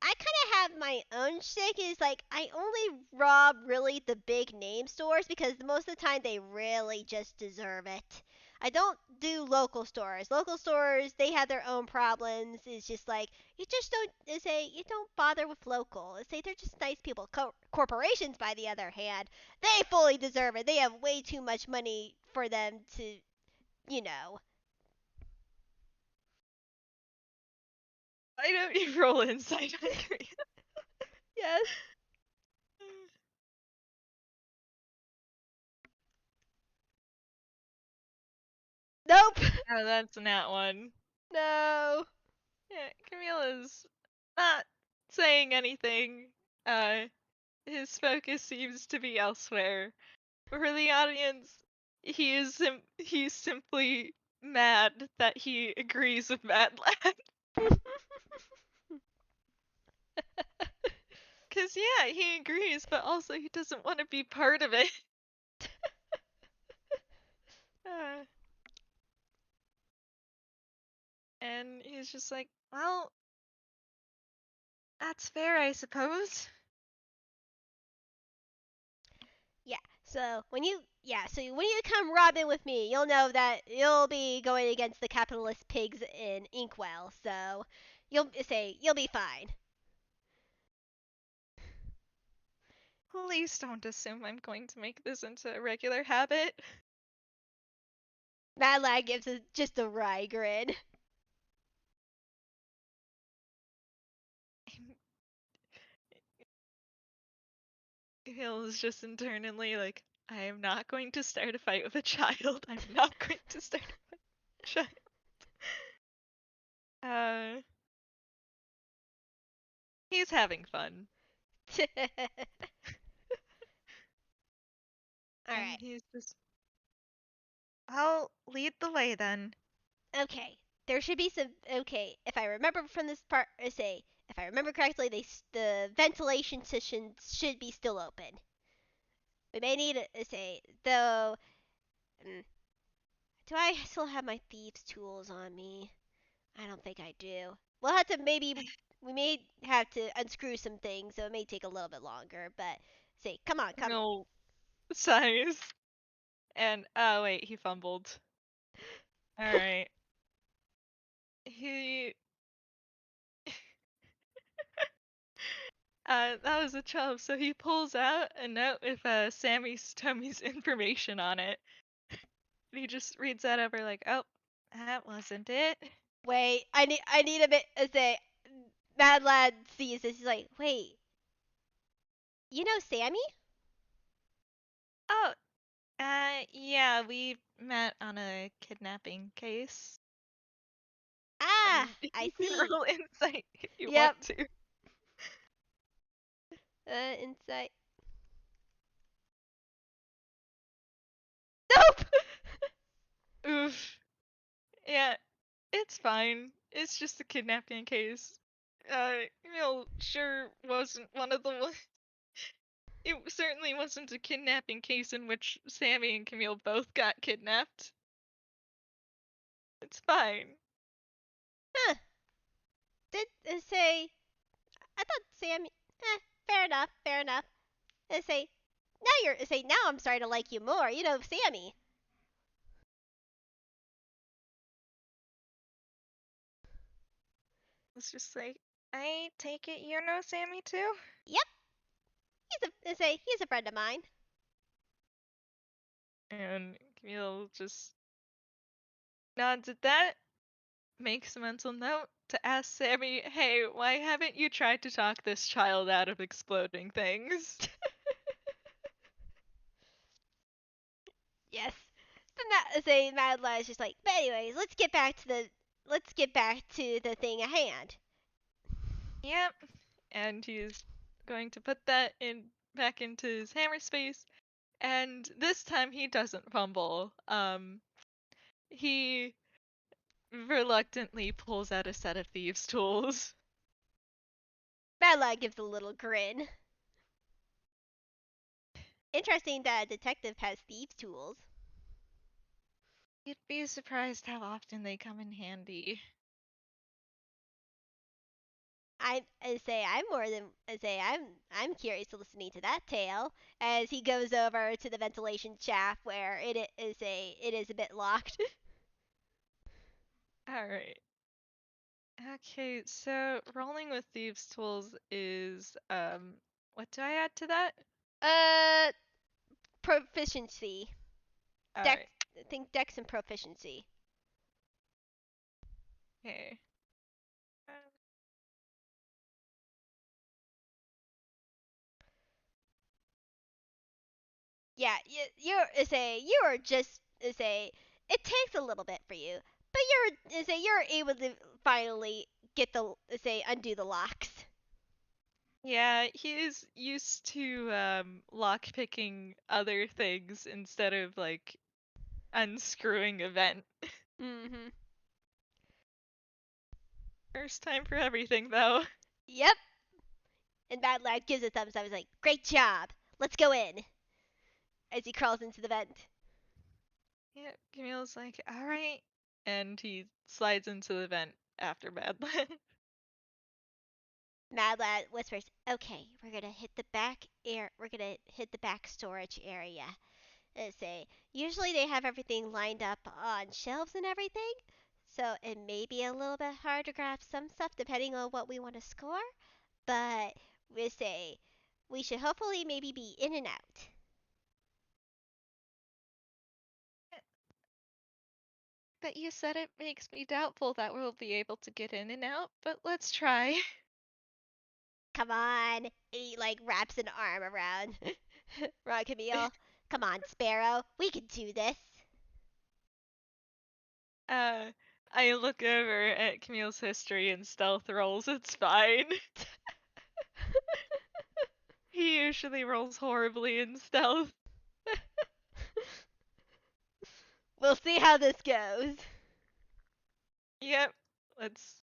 I kind of have my own shtick. Is like I only rob really the big name stores because most of the time they really just deserve it. I don't do local stores. Local stores they have their own problems. It's just like you just don't say you don't bother with local. Say they're just nice people. Corporations, by the other hand, they fully deserve it. They have way too much money for them to, you know. I don't you roll insight on Yes. Nope. Oh, that's not one. No. Yeah, Camille is not saying anything. Uh, his focus seems to be elsewhere. For the audience, he's simply mad that he agrees with Mad Lad. Cause yeah, he agrees, but also he doesn't want to be part of it. Uh, and he's just like, well, that's fair, I suppose. Yeah. So when you come robbing with me, you'll know that you'll be going against the capitalist pigs in Inkwell. So, you'll be fine. Please don't assume I'm going to make this into a regular habit. Mad Lad gives just a wry grin. Camille is just internally like, I am not going to start a fight with a child. I'm not going to start a fight with a child. He's having fun. And Alright. he's just, I'll lead the way then. Okay. There should be some. Okay. If I remember from this part, if I remember correctly, the ventilation systems should be still open. We may need though. mm, Do I still have my thieves' tools on me? I don't think I do. We'll have to we may have to unscrew some things, so it may take a little bit longer. But come on, come. Camille sighs. And, oh wait, he fumbled. Alright. He that was a chub. So he pulls out a note with Sammy's Tummy's information on it. And he just reads that over like, oh, that wasn't it. Wait, I need a bit. Mad Lad sees this. He's like, wait, you know Sammy? Oh, yeah, we met on a kidnapping case. Ah, And I you can see. roll insight if you Yep. want to. Insight. Nope. Oof. Yeah, it's fine. It's just a kidnapping case. Camille sure wasn't one of the ones. It certainly wasn't a kidnapping case in which Sammy and Camille both got kidnapped. It's fine. Huh. Did say? I thought Sammy. Fair enough. Fair enough. Now now I'm starting to like you more. You know Sammy. It's just like, I take it you know Sammy too? Yep. He's a friend of mine. And Camille just nods at that, makes a mental note to ask Sammy, hey, why haven't you tried to talk this child out of exploding things? Yes. Mad Lad is just like. But anyways, let's get back to the thing at hand. Yep. And he's going to put that in back into his hammer space, and this time he doesn't fumble. He reluctantly pulls out a set of thieves' tools. Mad Lad gives a little grin. Interesting that a detective has thieves' tools. You'd be surprised how often they come in handy. I'm curious to listening to that tale as he goes over to the ventilation shaft where it is a bit locked. Alright. Okay, so rolling with thieves' tools is what do I add to that? uh, Proficiency. Dex. Alright. I think Dex and proficiency. Okay. Yeah, you are just it takes a little bit for you, but you're able to finally get the undo the locks. Yeah, he's used to lockpicking other things instead of like unscrewing a vent. Mhm. First time for everything though. Yep. And Mad Lad gives a thumbs up. He's like, "Great job. Let's go in." As he crawls into the vent. Yeah, Camille's like, alright. And he slides into the vent after Badland. Mad Lad whispers, "Okay, we're gonna hit the back air. We're gonna hit the back storage area." Usually they have everything lined up on shelves and everything. So it may be a little bit hard to grab some stuff depending on what we want to score, but we say we should hopefully maybe be in and out. But you said it makes me doubtful that we'll be able to get in and out, but let's try. Come on. He like wraps an arm around Camille. Come on, Sparrow. We can do this. Uh, I look over at Camille's history and stealth rolls. It's fine. He usually rolls horribly in stealth. We'll see how this goes. Yep, let's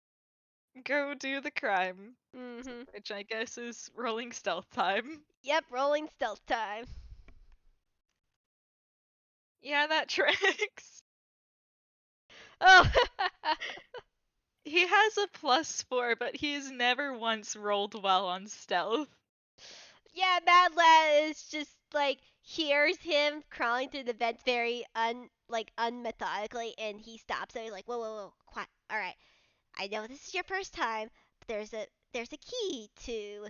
go do the crime. Mhm. Which I guess is rolling stealth time. Yep, rolling stealth time. Yeah, that tracks. Oh. He has a +4, but he's never once rolled well on stealth. Yeah, Mad Lad is just like hears him crawling through the vents very unmethodically, and he stops and he's like, whoa, quiet. All right, I know this is your first time, but there's a key to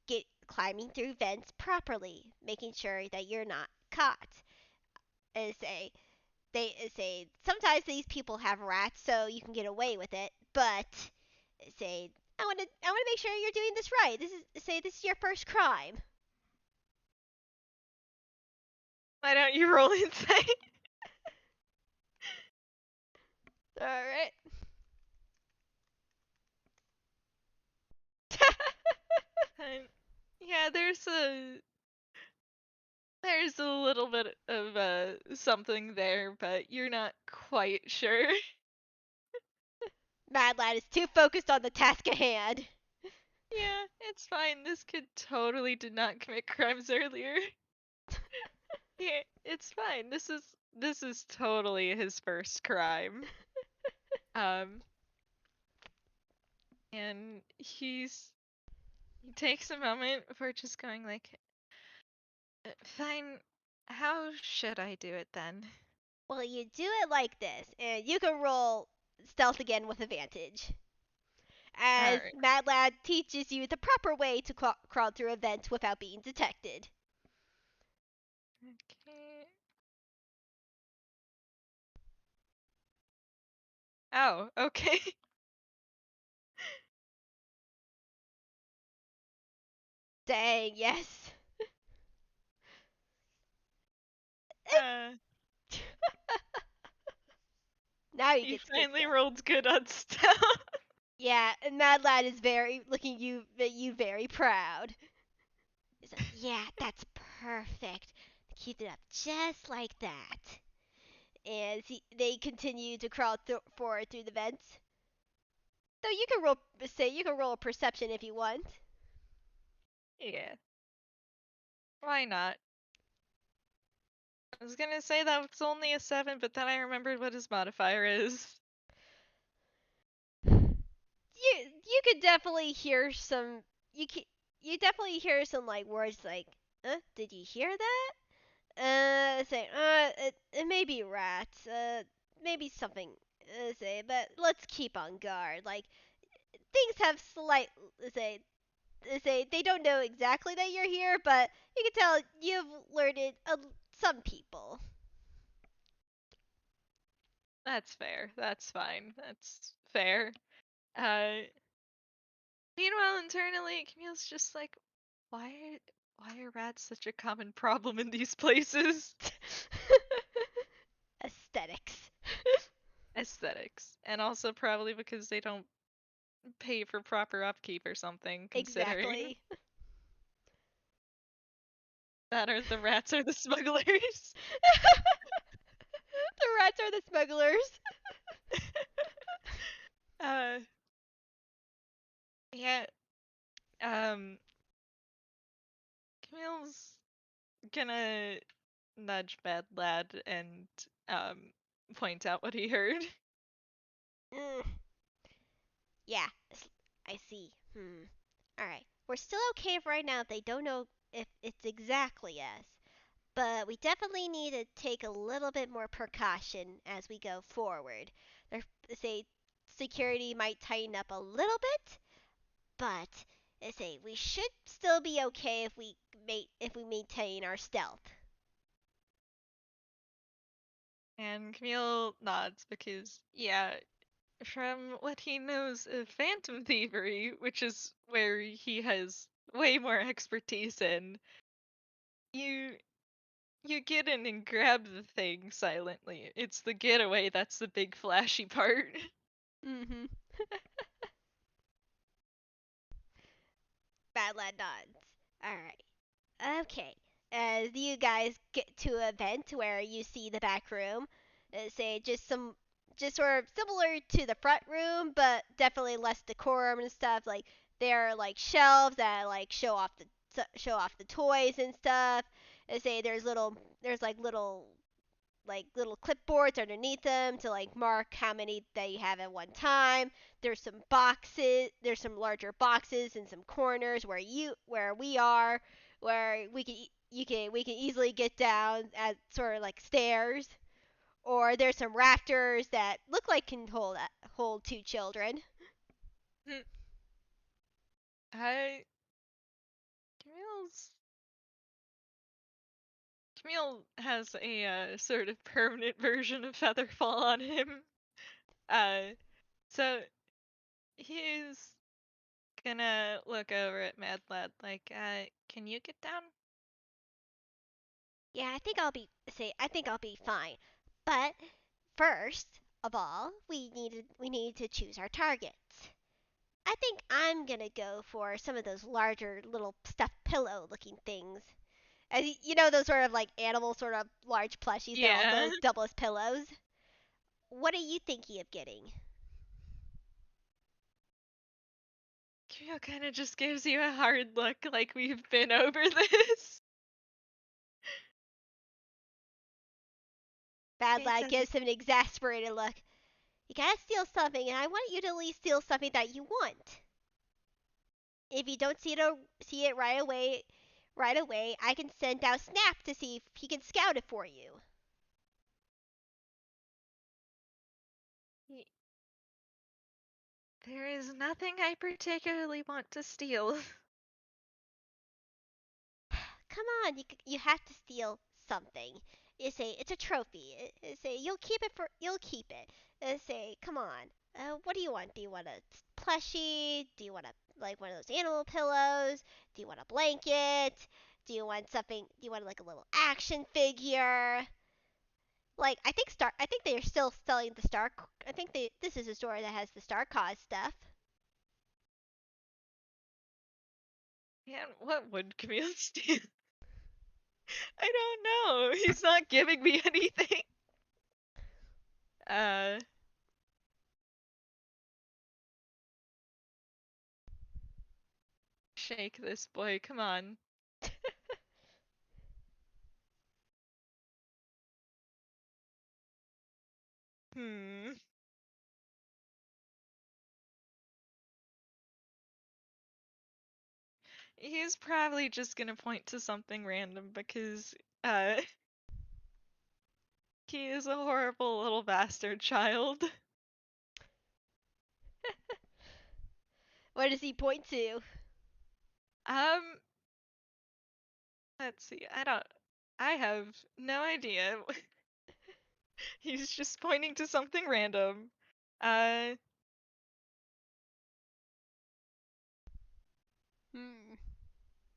get climbing through vents properly, making sure that you're not caught. And say sometimes these people have rats, so you can get away with it, but say I want to make sure you're doing this right. This is your first crime. Why don't you roll insight? All right. Yeah, there's a little bit of something there, but you're not quite sure. Mad Lad is too focused on the task at hand. Yeah, it's fine. This kid totally did not commit crimes earlier. Yeah, it's fine. This is totally his first crime. Um, and he takes a moment before just going like, fine. How should I do it then? Well, you do it like this, and you can roll stealth again with advantage. All As right. Mad Lad teaches you the proper way to crawl through a vent without being detected. Okay. Oh, okay. Dang, yes. Uh, Now he he gets good finally stuff. rolled good on stealth. Yeah, and Mad Lad is very looking at you very proud. He's like, yeah, that's perfect. Keep it up just like that. And they continue to crawl forward through the vents. Though you can roll a perception if you want. Yeah, why not? I was gonna say that was only a 7, but then I remembered what his modifier is. You could definitely hear some you can, you definitely hear some like words like, did you hear that? Say, it may be rats, maybe something, say, but let's keep on guard. Like, things have say, they don't know exactly that you're here, but you can tell you've alerted some people. That's fair. That's fine. That's fair. Uh, Meanwhile, internally, Camille's just like, why are rats such a common problem in these places? Aesthetics. Aesthetics. And also probably because they don't pay for proper upkeep or something, considering Exactly. that are the rats are the smugglers. The rats are the smugglers. uh, yeah, um, Camille's gonna nudge Bad Lad and um point out what he heard. Mm, yeah, I see. All right. We're still okay for right now if they don't know if it's exactly us. but we definitely need to take a little bit more precaution as we go forward. There, say security might tighten up a little bit, but say we should still be okay if we maintain our stealth. And Camille nods because, yeah, from what he knows of phantom thievery, which is where he has way more expertise in, you you get in and grab the thing silently. It's the getaway that's the big flashy part. Mhm. Bad lad nods. All right. Okay. As you guys get to an event where you see the back room, say just sort of similar to the front room, but definitely less decorum and stuff. Like there are like shelves that like show off the toys and stuff. Say there's like little clipboards underneath them to like mark how many that you have at one time. There's some larger boxes in some corners where we are, where we can easily get down at sort of like stairs. Or there's some rafters that look like can hold two children. I Camille's Camille has a sort of permanent version of Featherfall on him. Uh, so he's gonna look over at Mad Lad like, can you get down? Yeah, I think I'll be fine. But first of all, we need to choose our targets. I think I'm gonna go for some of those larger little stuffed pillow looking things. You know those sort of like animal sort of large plushies that Yeah. also double as pillows. What are you thinking of getting? Camille kind of just gives you a hard look like we've been over this. Bad He Lad says, gives him an exasperated look. You gotta steal something, and I want you to at least steal something that you want. If you don't see it right away, I can send out Snap to see if he can scout it for you. There is nothing I particularly want to steal. Come on, you have to steal something. You say it's a trophy. You say you'll keep it. You say, come on. What do you want? Do you want a plushie? Do you want like one of those animal pillows? Do you want a blanket? Do you want like a little action figure? Like I think they're still selling the Star. I think this is a store that has the Star Cause stuff. Man, what would Camille steal? I don't know. He's not giving me anything. Uh, shake this boy, come on. Hmm. He's probably just gonna point to something random because, uh, he is a horrible little bastard child. What does he point to? Um, let's see. I have no idea. He's just pointing to something random. Uh, Hmm.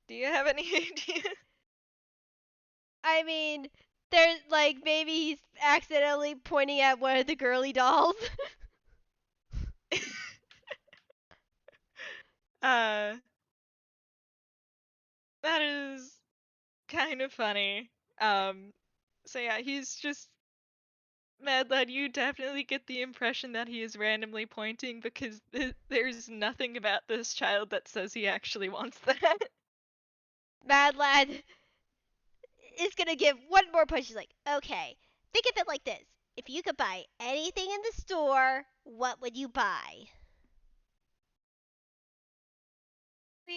do you have any idea? I mean, there's like maybe he's accidentally pointing at one of the girly dolls. uh, that is kind of funny. So yeah, he's just Mad Lad. You definitely get the impression that he is randomly pointing because there's nothing about this child that says he actually wants that. Mad Lad is gonna give one more push. He's like, okay, think of it like this: if you could buy anything in the store, what would you buy?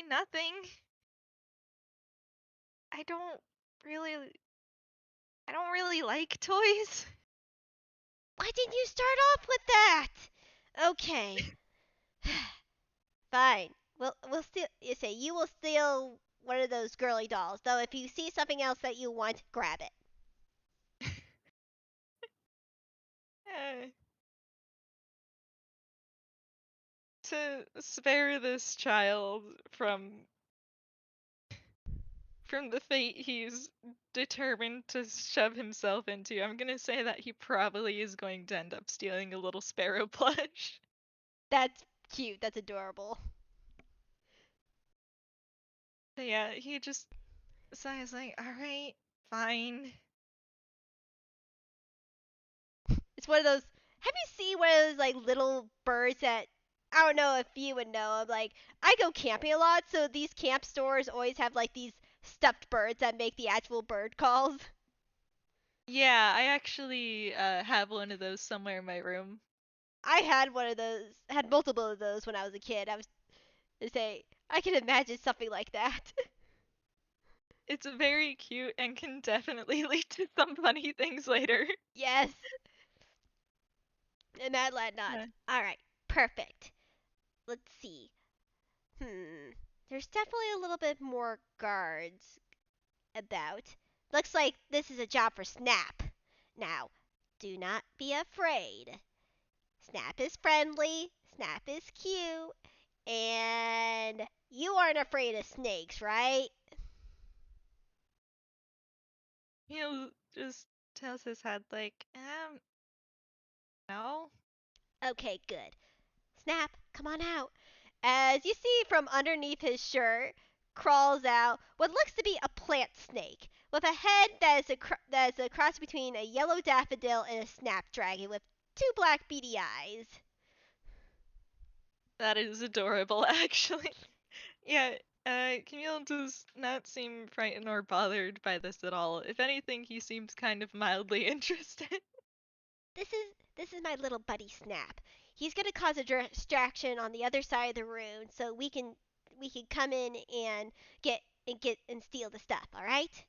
Nothing. I don't really. I don't really like toys. Why didn't you start off with that? Okay. Fine. We'll steal. You say you will steal one of those girly dolls. Though if you see something else that you want, grab it. Eh, to spare this child from the fate he's determined to shove himself into, I'm gonna say that he probably is going to end up stealing a little sparrow plush. That's cute. That's adorable. But yeah, he just sighs like, alright, fine. It's one of those. Have you seen one of those like little birds that I don't know if you would know of? Like I go camping a lot, so these camp stores always have like these stuffed birds that make the actual bird calls. Yeah, I actually have one of those somewhere in my room. I had one of those. Had multiple of those when I was a kid. I was to say I can imagine something like that. It's very cute and can definitely lead to some funny things later. Yes. And Mad Lad nods. Uh, All right. Perfect. Let's see. There's definitely a little bit more guards about. Looks like this is a job for Snap. Now, do not be afraid. Snap is friendly, Snap is cute, and you aren't afraid of snakes, right? He'll just tells his head like, no. Okay, good. Snap, come on out. As you see from underneath his shirt, crawls out what looks to be a plant snake with a head that is a cross between a yellow daffodil and a snapdragon with two black beady eyes. That is adorable, actually. Yeah, Camille does not seem frightened or bothered by this at all. If anything, he seems kind of mildly interested. This is my little buddy Snap. He's gonna cause a distraction on the other side of the room, so we can come in and get and steal the stuff. All right?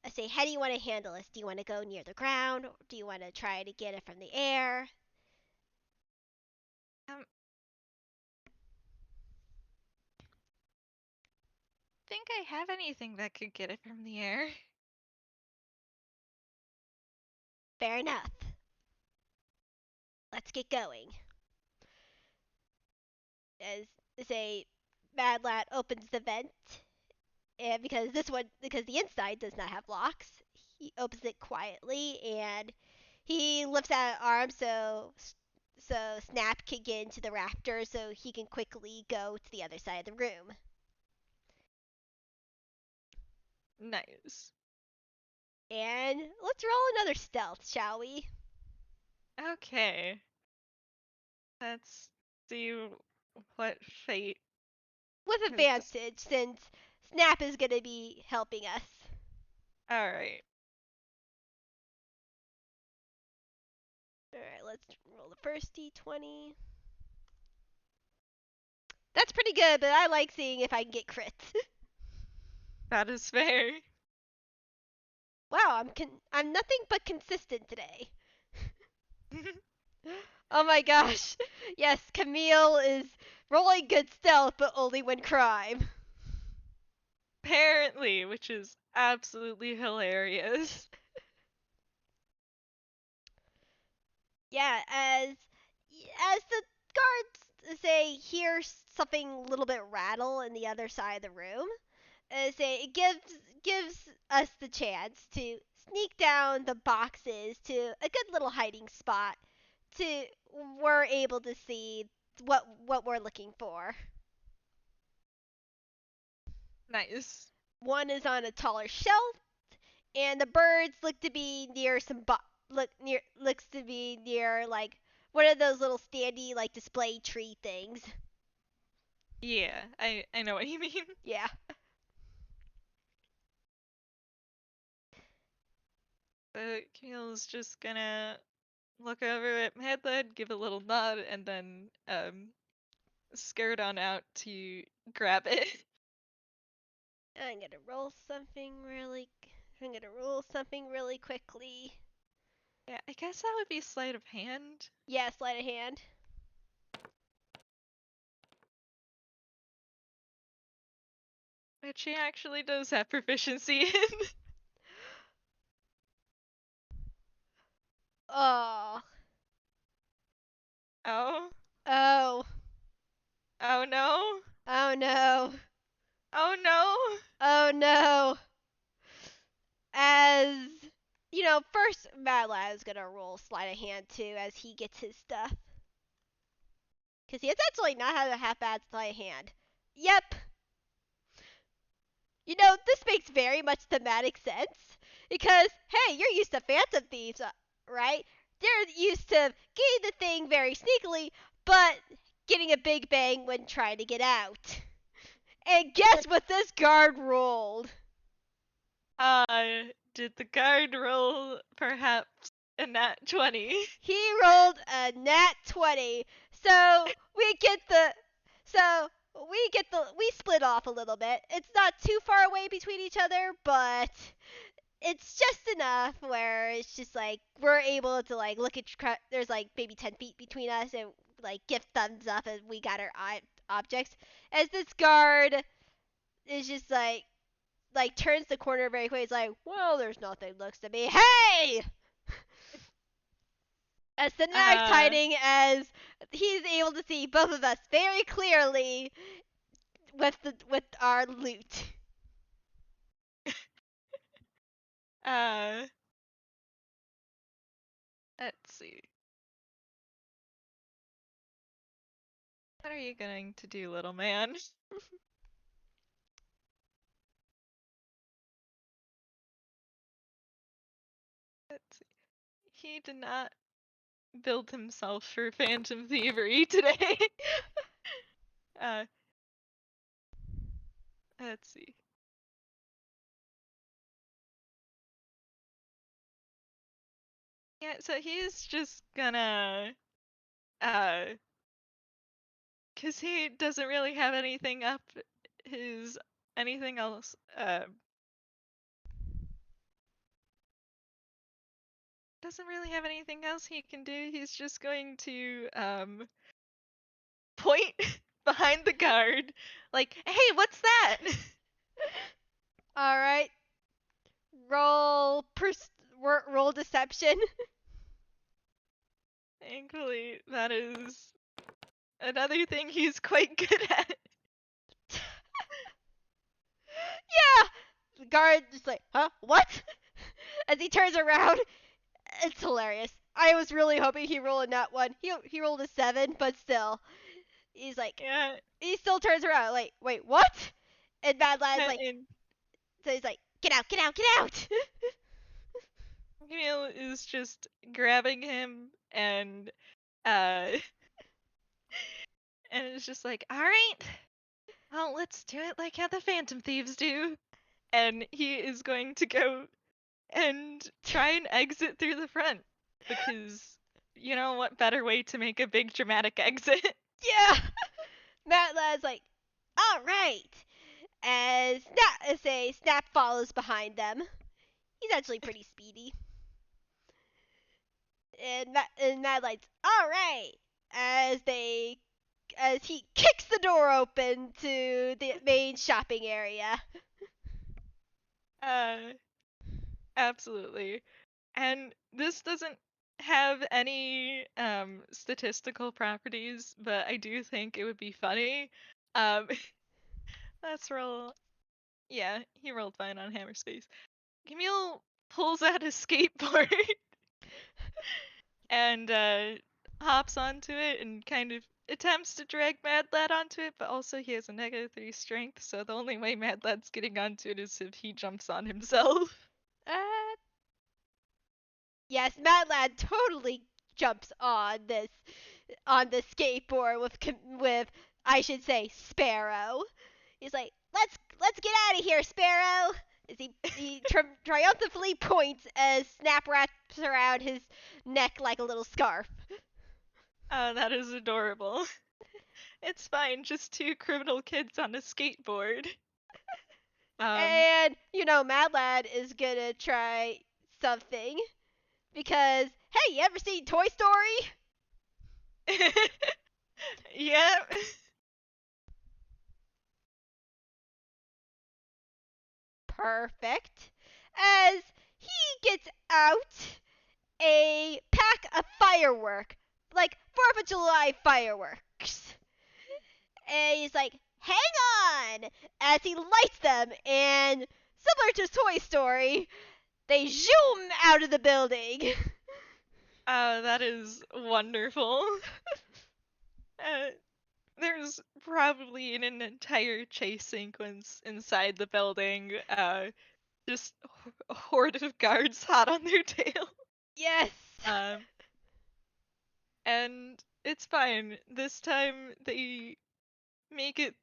I say, how do you want to handle this? Do you want to go near the ground, or do you want to try to get it from the air? Um, think I have anything that could get it from the air. Fair enough. Let's get going. As say, Mad Lad opens the vent, and because the inside does not have locks, he opens it quietly and he lifts out an arm so Snap can get into the raptor so he can quickly go to the other side of the room. Nice. And let's roll another stealth, shall we? Okay. Let's see what fate With has just. advantage since Snap is gonna be helping us. Alright. Alright, let's roll the first d20. That's pretty good, but I like seeing if I can get crits. That is fair. Wow, I'm nothing but consistent today. Oh my gosh. Yes, Camille is rolling good stealth, but only when crime. Apparently, which is absolutely hilarious. Yeah, as the guards say hear something a little bit rattle in the other side of the room, say it gives us the chance to sneak down the boxes to a good little hiding spot to we're able to see what we're looking for. Nice. One is on a taller shelf, and the birds look to be near looks to be near like one of those little standy like display tree things. Yeah, I know what you mean. Yeah. Camille's just gonna look over at Madlad, give a little nod, and then skirt on out to grab it. I'm gonna roll something really. I'm gonna roll something really quickly. Yeah, I guess that would be sleight of hand. Yeah, sleight of hand. Which she actually does have proficiency in. Oh. Oh. Oh. Oh no. Oh no. Oh no. Oh no. As first Madlad is gonna roll sleight of hand too as he gets his stuff. Because he has actually not had a half bad sleight of hand. Yep. This makes very much thematic sense. Because, hey, you're used to Phantom Thieves, right? They're used to getting the thing very sneakily, but getting a big bang when trying to get out. And guess what this guard rolled? Did the guard roll perhaps a nat 20? He rolled a nat 20. So we split off a little bit. It's not too far away between each other, but it's just enough where it's just like we're able to like look at there's like maybe 10 feet between us and like give thumbs up as we got our objects. As this guard is just like turns the corner very quickly. It's like, well, there's nothing. Looks to me, hey, a cinematic Uh, tiding as he's able to see both of us very clearly with our loot. uh, let's see. What are you going to do, little man? Let's see. He did not build himself for phantom thievery today. uh, let's see. Yeah, so he's just gonna, uh, cause he doesn't really have anything up his, anything else, doesn't really have anything else he can do. He's just going to, point behind the guard, like, hey, what's that? All right, roll roll deception. Thankfully, that is another thing he's quite good at. Yeah, the guard just like, huh, what? As he turns around, it's hilarious. I was really hoping he rolled a nat one. He rolled a 7, but still, he's like, Yeah, he still turns around like, wait, what? And Mad Lad's like, and so he's like, get out, get out, get out. Camille is just grabbing him and uh and it's just like, all right, well, let's do it like how the Phantom Thieves do. And he is going to go and try and exit through the front because you know what better way to make a big dramatic exit? Yeah. Mad Lad's like, all right. Snap follows behind them. He's actually pretty speedy. And Mad Lad's all right as he kicks the door open to the main shopping area. Uh, absolutely. And this doesn't have any statistical properties, but I do think it would be funny. Um, let's roll. Yeah, he rolled fine on Hammer Space. Camille pulls out his skateboard and hops onto it and kind of attempts to drag Mad Lad onto it, but also he has a -3 strength, so the only way Mad Lad's getting onto it is if he jumps on himself. Uh, yes, Mad Lad totally jumps on the skateboard with I should say Sparrow. He's like, let's get out of here, Sparrow. As he triumphantly points as Snap wraps around his neck like a little scarf. Oh, that is adorable. It's fine, just two criminal kids on a skateboard. Um, And Mad Lad is gonna try something because hey, you ever seen Toy Story? yeah. Perfect. As he gets out a pack of firework, like 4th of July fireworks. And he's like, hang on! As he lights them, and similar to Toy Story, they zoom out of the building. Oh, that is wonderful. Uh, there's probably an entire chase sequence inside the building. Just a horde of guards hot on their tail. Yes. Um, and it's fine. This time make it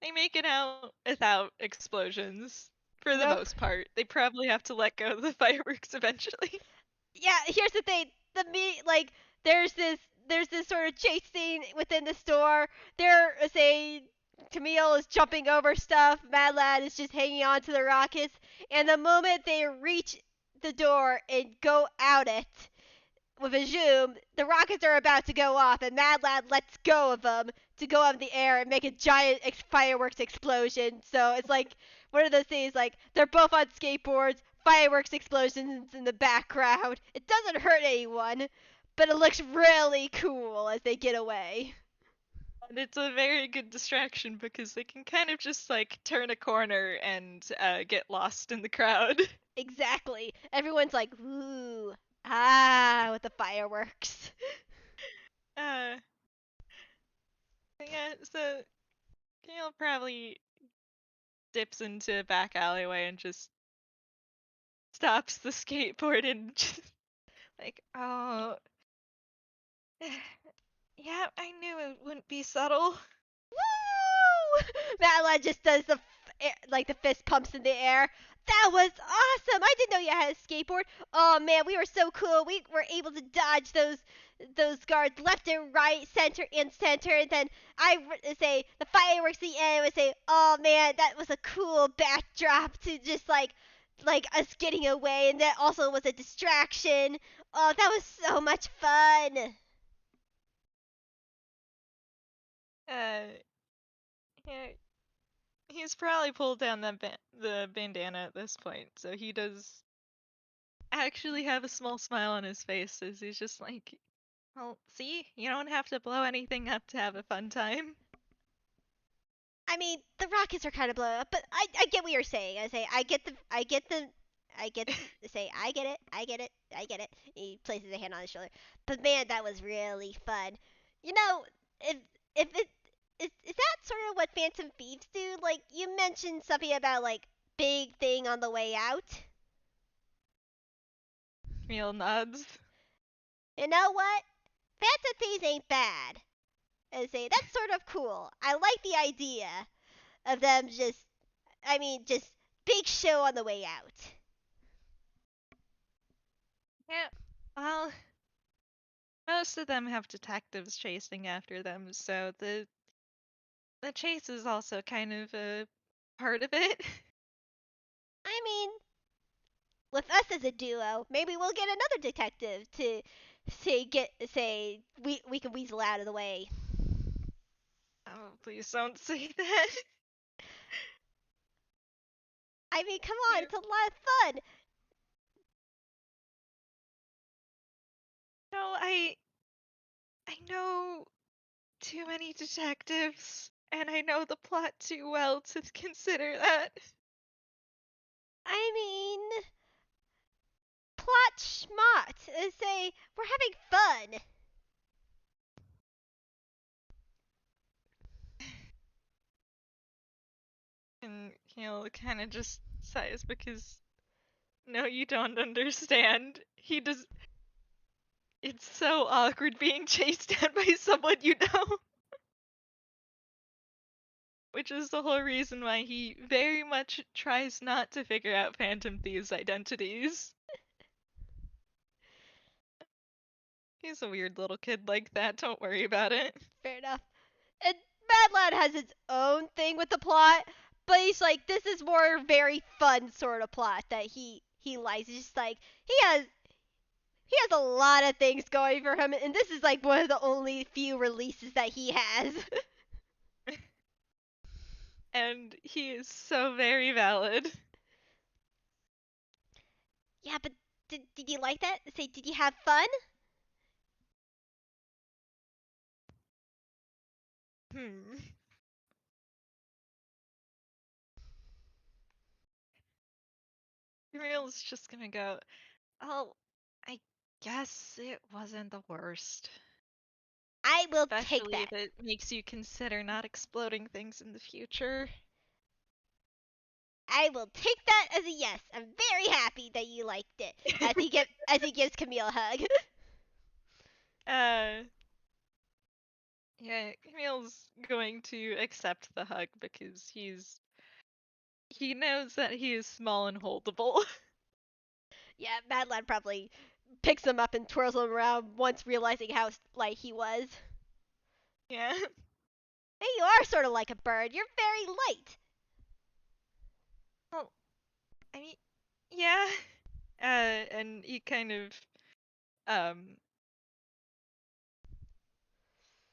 they make it out without explosions for the Nope. most part. They probably have to let go of the fireworks eventually. Yeah, here's the thing. Like there's this sort of chase scene within the store. There is a Camille is jumping over stuff. Mad Lad is just hanging on to the rockets. And the moment they reach the door and go out it with a zoom, the rockets are about to go off, and Mad Lad lets go of them to go up in the air and make a giant fireworks explosion. So it's like one of those things like they're both on skateboards, fireworks explosions in the background. It doesn't hurt anyone, but it looks really cool as they get away. And it's a very good distraction because they can kind of just like turn a corner and get lost in the crowd. Exactly. Everyone's like, ooh, ah, with the fireworks. Uh, yeah, so Camille probably dips into a back alleyway and just stops the skateboard and just like, oh, yeah, I knew it wouldn't be subtle. Woo! Madeline just does like the fist pumps in the air. That was awesome! I didn't know you had a skateboard. Oh man, we were so cool. We were able to dodge those guards left and right, center and center. And then say the fireworks at the end would say, "Oh man, that was a cool backdrop to just like us getting away." And that also was a distraction. Oh, that was so much fun. Uh, yeah, he's probably pulled down the bandana at this point, so he does actually have a small smile on his face as he's just like, well, see, you don't have to blow anything up to have a fun time. I mean, the rockets are kind of blown up, but I get what you're saying. I get it, I get it. He places a hand on his shoulder. But man, that was really fun. You know, if it is that sort of what Phantom Thieves do? Like you mentioned something about like big thing on the way out. Camille nods. You know what? Phantom Thieves ain't bad. I say that's sort of cool. I like the idea of them just big show on the way out. Yeah, well, most of them have detectives chasing after them, so the chase is also kind of a part of it. I mean, with us as a duo, maybe we'll get another detective to say we can weasel out of the way. Oh, please don't say that. I mean, come on, Yeah. it's a lot of fun. No, I know too many detectives, and I know the plot too well to consider that. I mean, plot schmott. Say we're having fun. And he'll kind of just sighs because no, you don't understand. He does. It's so awkward being chased down by someone you know. Which is the whole reason why he very much tries not to figure out Phantom Thieves' identities. He's a weird little kid like that, don't worry about it. Fair enough. And Mad Lad has its own thing with the plot, But he's like, this is more very fun sort of plot that he likes. It's just like he has a lot of things going for him, and this is like one of the only few releases that he has. And he is so very valid. Yeah, but did you like that? Say, did you have fun? Hmm. Camille's just gonna go, oh, I guess it wasn't the worst. I will take Especially that. if it makes you consider not exploding things in the future. I will take that as a yes. I'm very happy that you liked it. As he gives Camille a hug. uh, yeah, Camille's going to accept the hug because he knows that he is small and holdable. Yeah, Madeline probably picks him up and twirls him around once realizing how light he was. Yeah. Hey, you are sort of like a bird. You're very light. Well, I mean, yeah. And he kind of um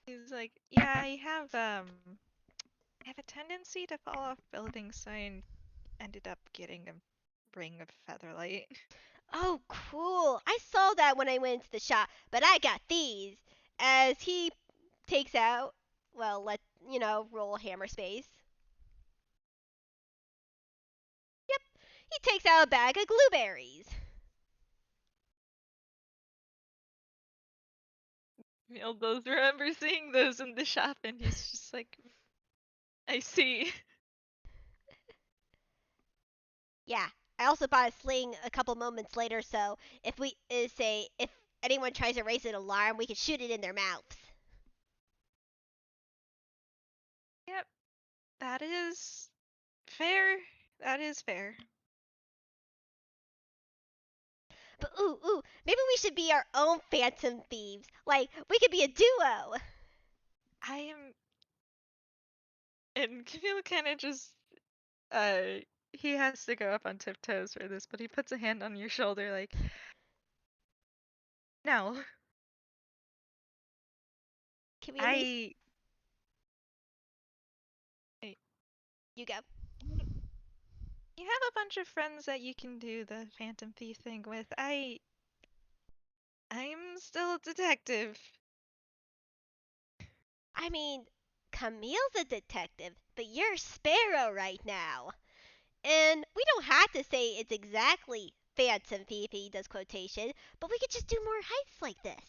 he's like, yeah, I have a tendency to fall off buildings, so I ended up getting a ring of featherlight. Oh, cool. I saw that when I went into the shop, but I got these. As he takes out, well, roll hammer space. Yep, he takes out a bag of blueberries. Neil does remember seeing those in the shop, and he's just like, I see. Yeah, I also bought a sling a couple moments later, so if anyone tries to raise an alarm, we can shoot it in their mouths. Yep, that is fair. That is fair. But ooh, maybe we should be our own phantom thieves. Like we could be a duo. I am, and Camille kind of just, uh, he has to go up on tiptoes for this, but he puts a hand on your shoulder, like, no, Can we at least? I, I, You go. you have a bunch of friends that you can do the Phantom Thief thing with. I'm still a detective. I mean, Camille's a detective, but you're Sparrow right now. And we don't have to say it's exactly Phantom Thief, he does quotation, but we could just do more heists like this.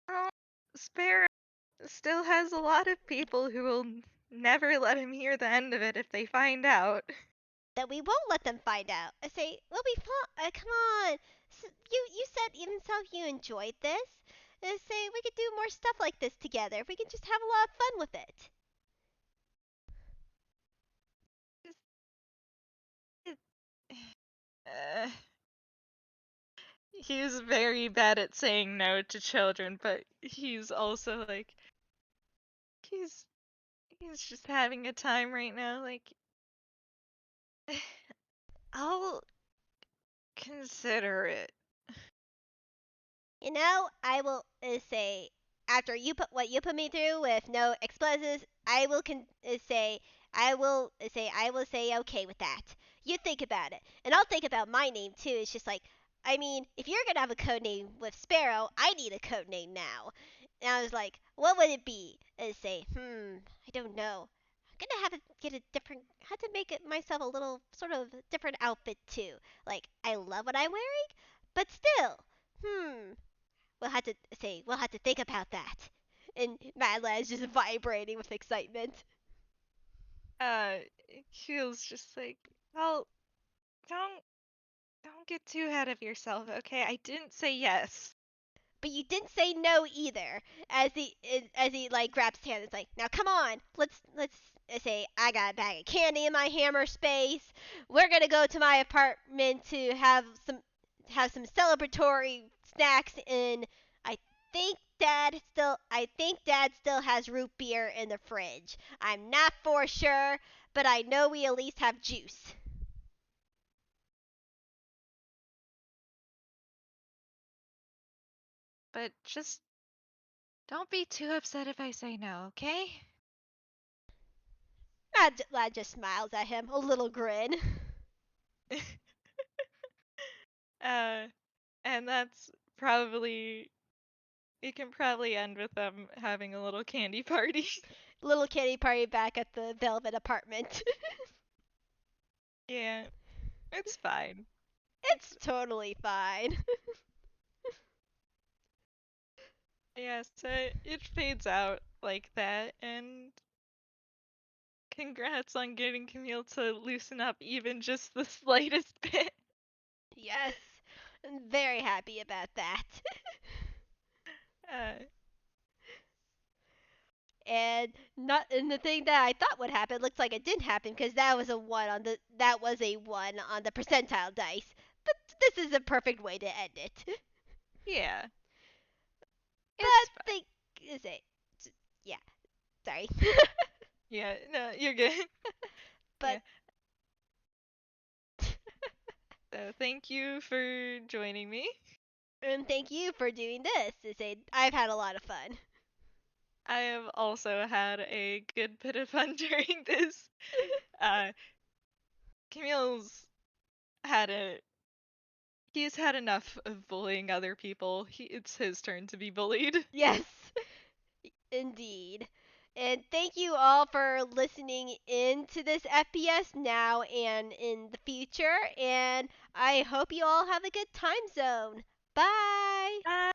Oh, Sparrow still has a lot of people who will never let him hear the end of it if they find out. That we won't let them find out. I say, we'll be fine. Come on. You said even so you enjoyed this. I say we could do more stuff like this together. We can just have a lot of fun with it. Uh, he's very bad at saying no to children, but he's also like he's he's just having a time right now. Like I'll consider it. I will say after you put what you put me through with no explosives, I will say I will say okay with that. You think about it, and I'll think about my name too. It's just like, I mean, if you're gonna have a code name with Sparrow, I need a code name now. And I was like, what would it be? And say, I don't know. I'm gonna have to get a different. Have to make it myself a little sort of different outfit too. Like I love what I'm wearing, but still, we'll have to think about that. And Madeline's just vibrating with excitement. Uh, feels just like, well, don't don't get too ahead of yourself, okay? I didn't say yes. But you didn't say no either. As he like grabs his hand, it's like, now come on, let's say I got a bag of candy in my hammer space. We're gonna go to my apartment to have some celebratory snacks, and I think Dad still has root beer in the fridge. I'm not for sure, but I know we at least have juice. But just don't be too upset if I say no, okay? Lad just smiles at him, a little grin. uh, and that's probably it can probably end with them having a little candy party. Little kitty party back at the Velvet apartment. Yeah, it's fine. It's totally fine. Yeah, so it fades out like that, and congrats on getting Camille to loosen up even just the slightest bit. Yes, I'm very happy about that. Uh, And the thing that I thought would happen looks like it didn't happen because that was a 1 on the percentile dice. But this is a perfect way to end it. yeah, But it's fine. think is it yeah, sorry. Yeah, no, you're good. But Yeah. So thank you for joining me. thank you for doing this. I've had a lot of fun. I have also had a good bit of fun during this. Uh, Camille's had a he's had enough of bullying other people. It's his turn to be bullied. Yes, indeed. And thank you all for listening in to this FPS now and in the future. And I hope you all have a good time zone. Bye. Bye.